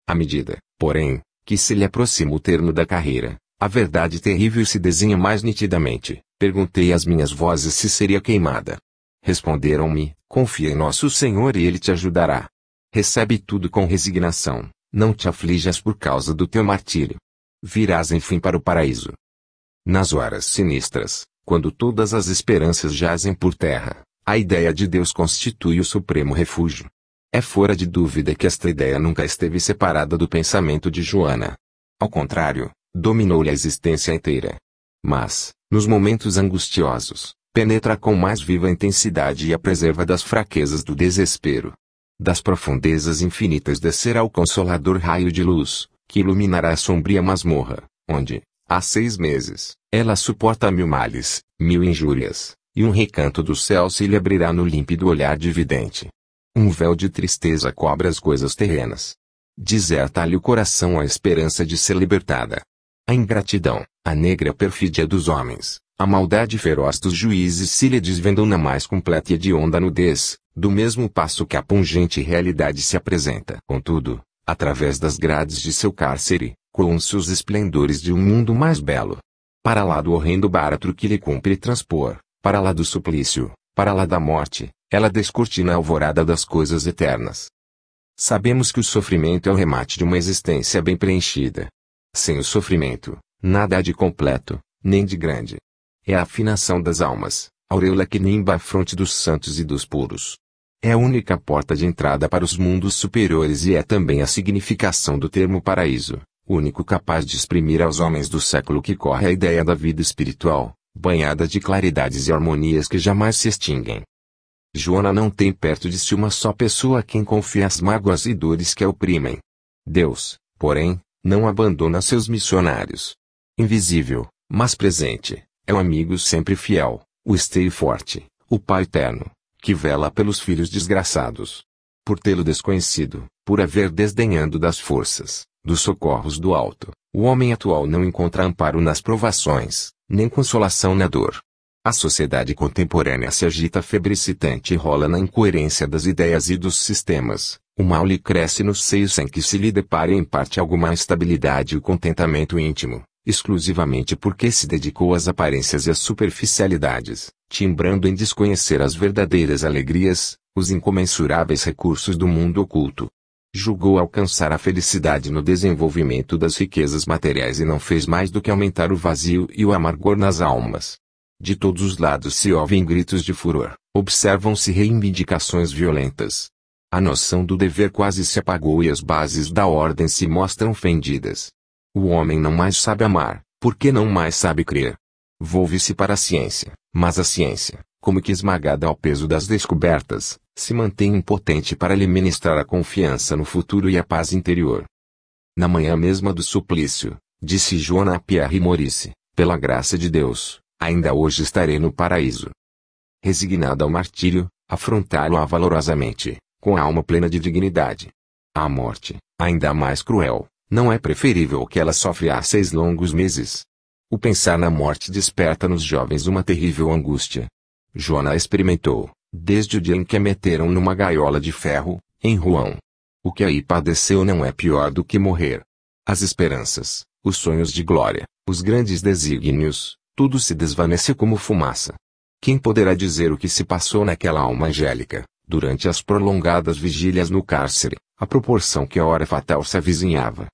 À medida, porém, que se lhe aproxima o termo da carreira, a verdade terrível se desenha mais nitidamente. Perguntei às minhas vozes se seria queimada. Responderam-me, confia em nosso Senhor e Ele te ajudará. Recebe tudo com resignação, não te aflijas por causa do teu martírio. Virás enfim para o paraíso. Nas horas sinistras, quando todas as esperanças jazem por terra, a ideia de Deus constitui o supremo refúgio. É fora de dúvida que esta ideia nunca esteve separada do pensamento de Joana. Ao contrário, dominou-lhe a existência inteira. Mas, nos momentos angustiosos, penetra com mais viva intensidade e a preserva das fraquezas do desespero. Das profundezas infinitas descerá o consolador raio de luz, que iluminará a sombria masmorra, onde, há 6 meses, ela suporta 1000 males, 1000 injúrias, e um recanto do céu se lhe abrirá no límpido olhar de vidente. Um véu de tristeza cobre as coisas terrenas. Deserta-lhe o coração a esperança de ser libertada. A ingratidão, a negra perfídia dos homens, a maldade feroz dos juízes se lhe desvendam na mais completa e hedionda nudez, do mesmo passo que a pungente realidade se apresenta. Contudo, através das grades de seu cárcere, coam-se os esplendores de um mundo mais belo. Para lá do horrendo báratro que lhe cumpre transpor, para lá do suplício, para lá da morte, ela descortina a alvorada das coisas eternas. Sabemos que o sofrimento é o remate de uma existência bem preenchida. Sem o sofrimento, nada há de completo, nem de grande. É a afinação das almas, a auréola que nimba a fronte dos santos e dos puros. É a única porta de entrada para os mundos superiores e é também a significação do termo paraíso, único capaz de exprimir aos homens do século que corre a ideia da vida espiritual, banhada de claridades e harmonias que jamais se extinguem. Joana não tem perto de si uma só pessoa a quem confia as mágoas e dores que a oprimem. Deus, porém, não abandona seus missionários. Invisível, mas presente, é o amigo sempre fiel, o esteio forte, o Pai eterno, que vela pelos filhos desgraçados. Por tê-lo desconhecido, por haver desdenhando das forças, dos socorros do alto, o homem atual não encontra amparo nas provações, nem consolação na dor. A sociedade contemporânea se agita febricitante e rola na incoerência das ideias e dos sistemas. O mal lhe cresce nos seios sem que se lhe depare em parte alguma estabilidade e o contentamento íntimo, exclusivamente porque se dedicou às aparências e às superficialidades, timbrando em desconhecer as verdadeiras alegrias, os incomensuráveis recursos do mundo oculto. Julgou alcançar a felicidade no desenvolvimento das riquezas materiais e não fez mais do que aumentar o vazio e o amargor nas almas. De todos os lados se ouvem gritos de furor, observam-se reivindicações violentas. A noção do dever quase se apagou e as bases da ordem se mostram fendidas. O homem não mais sabe amar, porque não mais sabe crer. Volve-se para a ciência, mas a ciência, como que esmagada ao peso das descobertas, se mantém impotente para lhe ministrar a confiança no futuro e a paz interior. Na manhã mesma do suplício, disse Joana a Pierre Maurice, pela graça de Deus, ainda hoje estarei no paraíso. Resignada ao martírio, afrontá-lo-á valorosamente, com a alma plena de dignidade. A morte, ainda mais cruel, não é preferível que ela sofre há 6 longos meses. O pensar na morte desperta nos jovens uma terrível angústia. Joana experimentou, desde o dia em que a meteram numa gaiola de ferro, em Rouen. O que aí padeceu não é pior do que morrer. As esperanças, os sonhos de glória, os grandes desígnios, tudo se desvaneceu como fumaça. Quem poderá dizer o que se passou naquela alma angélica, durante as prolongadas vigílias no cárcere, à proporção que a hora fatal se avizinhava?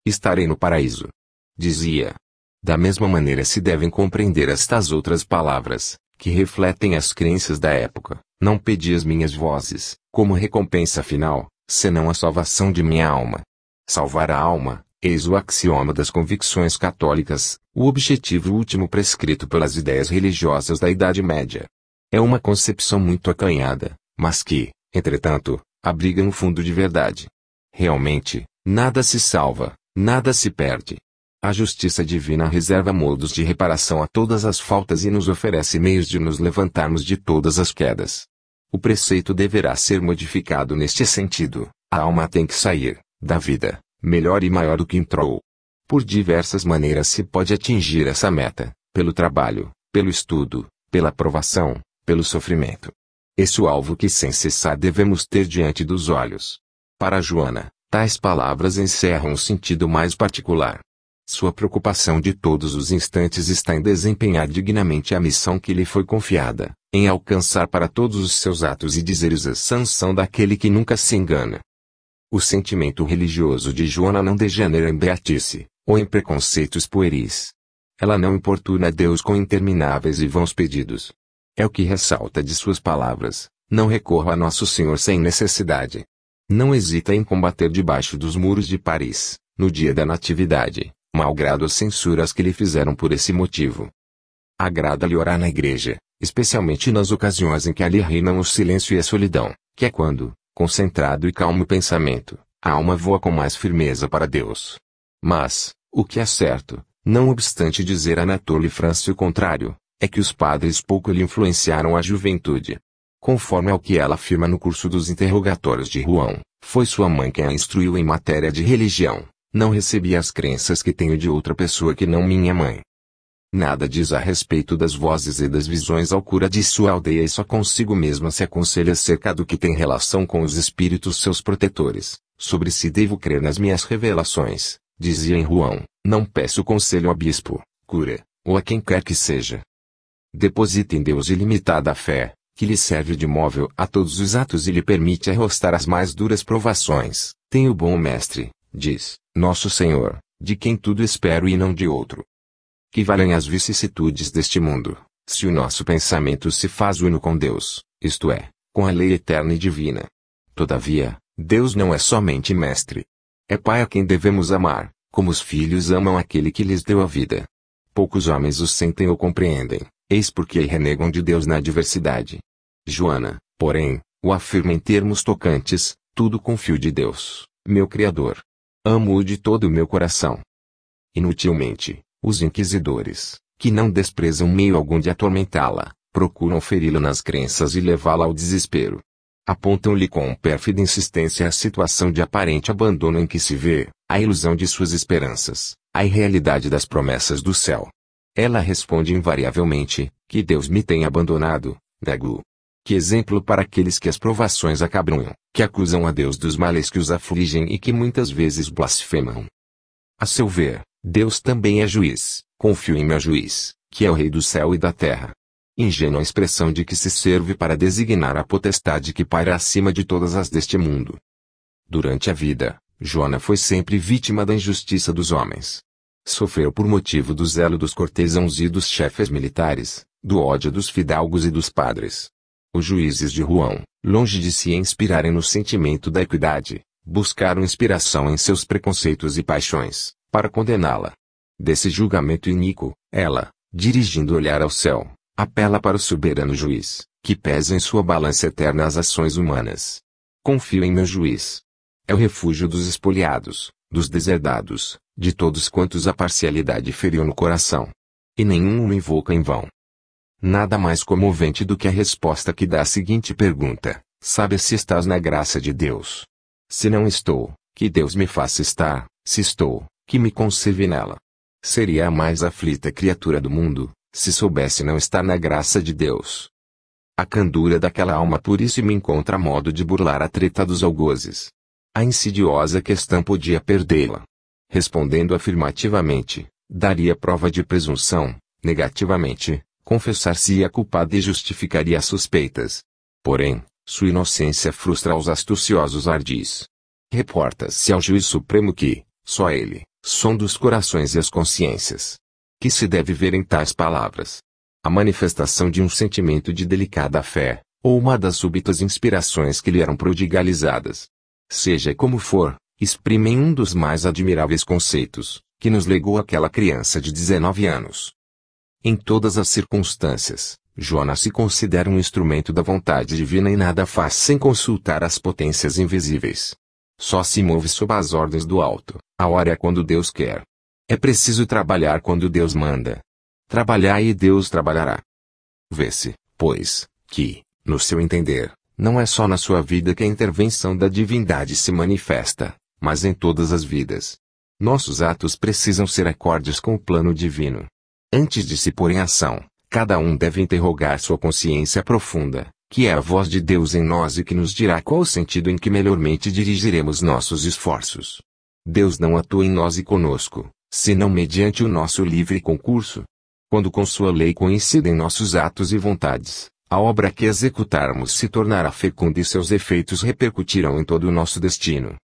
Estarei no paraíso, dizia. Da mesma maneira se devem compreender estas outras palavras, que refletem as crenças da época. Não pedi as minhas vozes, como recompensa final, senão a salvação de minha alma. Salvar a alma, eis o axioma das convicções católicas, o objetivo último prescrito pelas ideias religiosas da Idade Média. É uma concepção muito acanhada, mas que, entretanto, abriga um fundo de verdade. Realmente, nada se salva, nada se perde. A justiça divina reserva modos de reparação a todas as faltas e nos oferece meios de nos levantarmos de todas as quedas. O preceito deverá ser modificado neste sentido. A alma tem que sair da vida, melhor e maior do que entrou. Por diversas maneiras se pode atingir essa meta, pelo trabalho, pelo estudo, pela provação, pelo sofrimento. Esse é o alvo que sem cessar devemos ter diante dos olhos. Para Joana, tais palavras encerram um sentido mais particular. Sua preocupação de todos os instantes está em desempenhar dignamente a missão que lhe foi confiada, em alcançar para todos os seus atos e dizeres a sanção daquele que nunca se engana. O sentimento religioso de Joana não degenera em beatice, ou em preconceitos pueris. Ela não importuna Deus com intermináveis e vãos pedidos. É o que ressalta de suas palavras: não recorra a Nosso Senhor sem necessidade. Não hesita em combater debaixo dos muros de Paris, no dia da Natividade, malgrado as censuras que lhe fizeram por esse motivo. Agrada-lhe orar na igreja, especialmente nas ocasiões em que ali reinam o silêncio e a solidão, que é quando, concentrado e calmo pensamento, a alma voa com mais firmeza para Deus. Mas, o que é certo, não obstante dizer a Anatole France o contrário, é que os padres pouco lhe influenciaram a juventude. Conforme ao que ela afirma no curso dos interrogatórios de Rouen, foi sua mãe quem a instruiu em matéria de religião. Não recebi as crenças que tenho de outra pessoa que não minha mãe. Nada diz a respeito das vozes e das visões ao cura de sua aldeia e só consigo mesma se aconselha acerca do que tem relação com os espíritos seus protetores. Sobre se devo crer nas minhas revelações, dizia em Rouen, não peço conselho ao bispo, cura, ou a quem quer que seja. Deposita em Deus ilimitada fé, que lhe serve de móvel a todos os atos e lhe permite arrostar as mais duras provações. Tenho bom mestre, diz Nosso Senhor, de quem tudo espero e não de outro. Que valem as vicissitudes deste mundo, se o nosso pensamento se faz uno com Deus, isto é, com a lei eterna e divina. Todavia, Deus não é somente mestre. É Pai a quem devemos amar, como os filhos amam aquele que lhes deu a vida. Poucos homens o sentem ou compreendem, eis porque renegam de Deus na adversidade. Joana, porém, o afirma em termos tocantes: tudo confio de Deus, meu Criador. Amo-o de todo o meu coração. Inutilmente, os inquisidores, que não desprezam meio algum de atormentá-la, procuram feri-la nas crenças e levá-la ao desespero. Apontam-lhe com pérfida insistência a situação de aparente abandono em que se vê, a ilusão de suas esperanças, a irrealidade das promessas do céu. Ela responde invariavelmente: que Deus me tem abandonado, nego. Que exemplo para aqueles que as provações acabrunham, que acusam a Deus dos males que os afligem e que muitas vezes blasfemam. A seu ver, Deus também é juiz, confio em meu juiz, que é o Rei do céu e da terra. Ingênua expressão de que se serve para designar a potestade que paira acima de todas as deste mundo. Durante a vida, Joana foi sempre vítima da injustiça dos homens. Sofreu por motivo do zelo dos cortesãos e dos chefes militares, do ódio dos fidalgos e dos padres. Os juízes de Rouen, longe de se inspirarem no sentimento da equidade, buscaram inspiração em seus preconceitos e paixões, para condená-la. Desse julgamento iníquo, ela, dirigindo o olhar ao céu, Apela para o soberano juiz, que pesa em sua balança eterna as ações humanas. Confio em meu juiz. É o refúgio dos espoliados, dos deserdados, de todos quantos a parcialidade feriu no coração. E nenhum o invoca em vão. Nada mais comovente do que a resposta que dá à seguinte pergunta: sabe se estás na graça de Deus? Se não estou, que Deus me faça estar; se estou, que me conserve nela. Seria a mais aflita criatura do mundo, se soubesse não estar na graça de Deus. A candura daquela alma puríssima encontra modo de burlar a treta dos algozes. A insidiosa questão podia perdê-la. Respondendo afirmativamente, daria prova de presunção; negativamente, confessar-se-ia culpada e justificaria as suspeitas. Porém, sua inocência frustra os astuciosos ardis. Reporta-se ao juiz supremo que, só ele, sonda os corações e as consciências. Que se deve ver em tais palavras? A manifestação de um sentimento de delicada fé, ou uma das súbitas inspirações que lhe eram prodigalizadas. Seja como for, exprimem um dos mais admiráveis conceitos, que nos legou aquela criança de 19 anos. Em todas as circunstâncias, Jonas se considera um instrumento da vontade divina e nada faz sem consultar as potências invisíveis. Só se move sob as ordens do alto, a hora é quando Deus quer. É preciso trabalhar quando Deus manda. Trabalhai e Deus trabalhará. Vê-se, pois, que, no seu entender, não é só na sua vida que a intervenção da divindade se manifesta, mas em todas as vidas. Nossos atos precisam ser acordes com o plano divino. Antes de se pôr em ação, cada um deve interrogar sua consciência profunda, que é a voz de Deus em nós e que nos dirá qual o sentido em que melhormente dirigiremos nossos esforços. Deus não atua em nós e conosco, senão mediante o nosso livre concurso. Quando com sua lei coincidem nossos atos e vontades, a obra que executarmos se tornará fecunda e seus efeitos repercutirão em todo o nosso destino.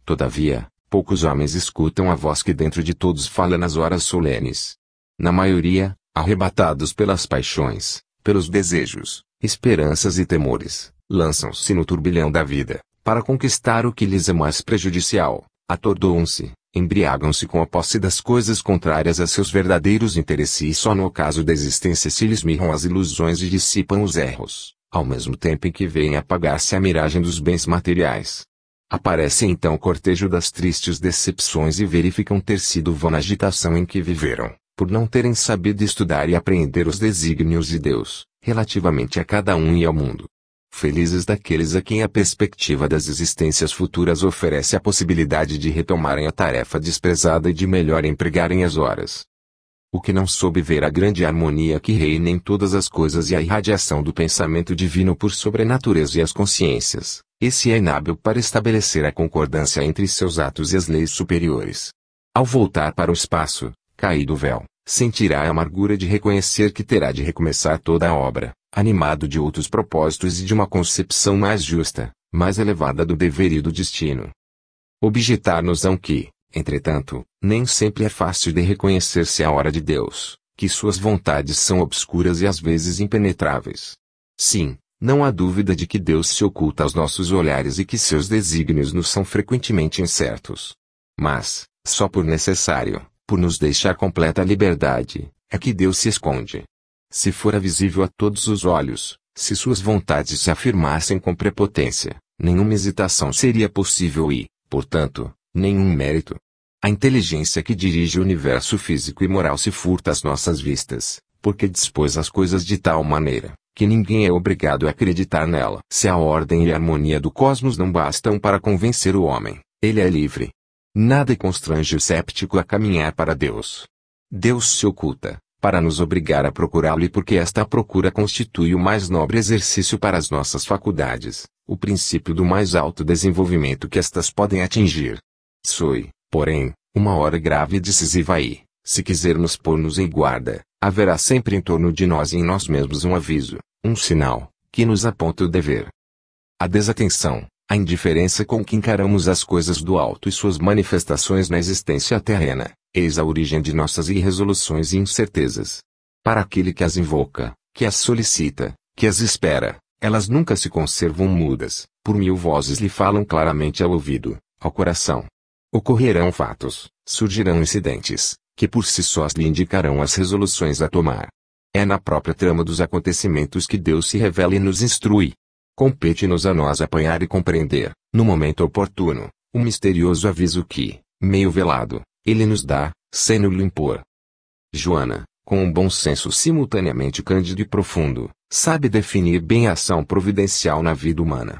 Todavia, poucos homens escutam a voz que dentro de todos fala nas horas solenes. Na maioria, arrebatados pelas paixões, pelos desejos, esperanças e temores, lançam-se no turbilhão da vida, para conquistar o que lhes é mais prejudicial, atordoam-se, embriagam-se com a posse das coisas contrárias a seus verdadeiros interesses e só no ocaso da existência se lhes mirram as ilusões e dissipam os erros, ao mesmo tempo em que veem apagar-se a miragem dos bens materiais. Aparece então o cortejo das tristes decepções e verificam ter sido vã na agitação em que viveram, por não terem sabido estudar e apreender os desígnios de Deus, relativamente a cada um e ao mundo. Felizes daqueles a quem a perspectiva das existências futuras oferece a possibilidade de retomarem a tarefa desprezada e de melhor empregarem as horas. O que não soube ver a grande harmonia que reina em todas as coisas e a irradiação do pensamento divino por sobre a natureza e as consciências, esse é inábil para estabelecer a concordância entre seus atos e as leis superiores. Ao voltar para o espaço, caído o véu, sentirá a amargura de reconhecer que terá de recomeçar toda a obra, animado de outros propósitos e de uma concepção mais justa, mais elevada do dever e do destino. Objetar-nos-ão que, entretanto, nem sempre é fácil de reconhecer-se a hora de Deus, que suas vontades são obscuras e às vezes impenetráveis. Sim, não há dúvida de que Deus se oculta aos nossos olhares e que seus desígnios nos são frequentemente incertos. Mas, só por necessário, por nos deixar completa liberdade, é que Deus se esconde. Se fora visível a todos os olhos, se suas vontades se afirmassem com prepotência, nenhuma hesitação seria possível e, portanto, nenhum mérito. A inteligência que dirige o universo físico e moral se furta às nossas vistas, porque dispôs as coisas de tal maneira, que ninguém é obrigado a acreditar nela. Se a ordem e a harmonia do cosmos não bastam para convencer o homem, ele é livre. Nada constrange o séptico a caminhar para Deus. Deus se oculta, para nos obrigar a procurá-lo e porque esta procura constitui o mais nobre exercício para as nossas faculdades, o princípio do mais alto desenvolvimento que estas podem atingir. Soe, porém, uma hora grave e decisiva aí, se quisermos pôr-nos em guarda, haverá sempre em torno de nós e em nós mesmos um aviso, um sinal, que nos aponta o dever. A desatenção, a indiferença com que encaramos as coisas do alto e suas manifestações na existência terrena, eis a origem de nossas irresoluções e incertezas. Para aquele que as invoca, que as solicita, que as espera, elas nunca se conservam mudas, por mil vozes lhe falam claramente ao ouvido, ao coração. Ocorrerão fatos, surgirão incidentes, que por si sós lhe indicarão as resoluções a tomar. É na própria trama dos acontecimentos que Deus se revela e nos instrui. Compete-nos a nós apanhar e compreender, no momento oportuno, o misterioso aviso que, meio velado, ele nos dá, sem nos impor. Joana, com um bom senso simultaneamente cândido e profundo, sabe definir bem a ação providencial na vida humana.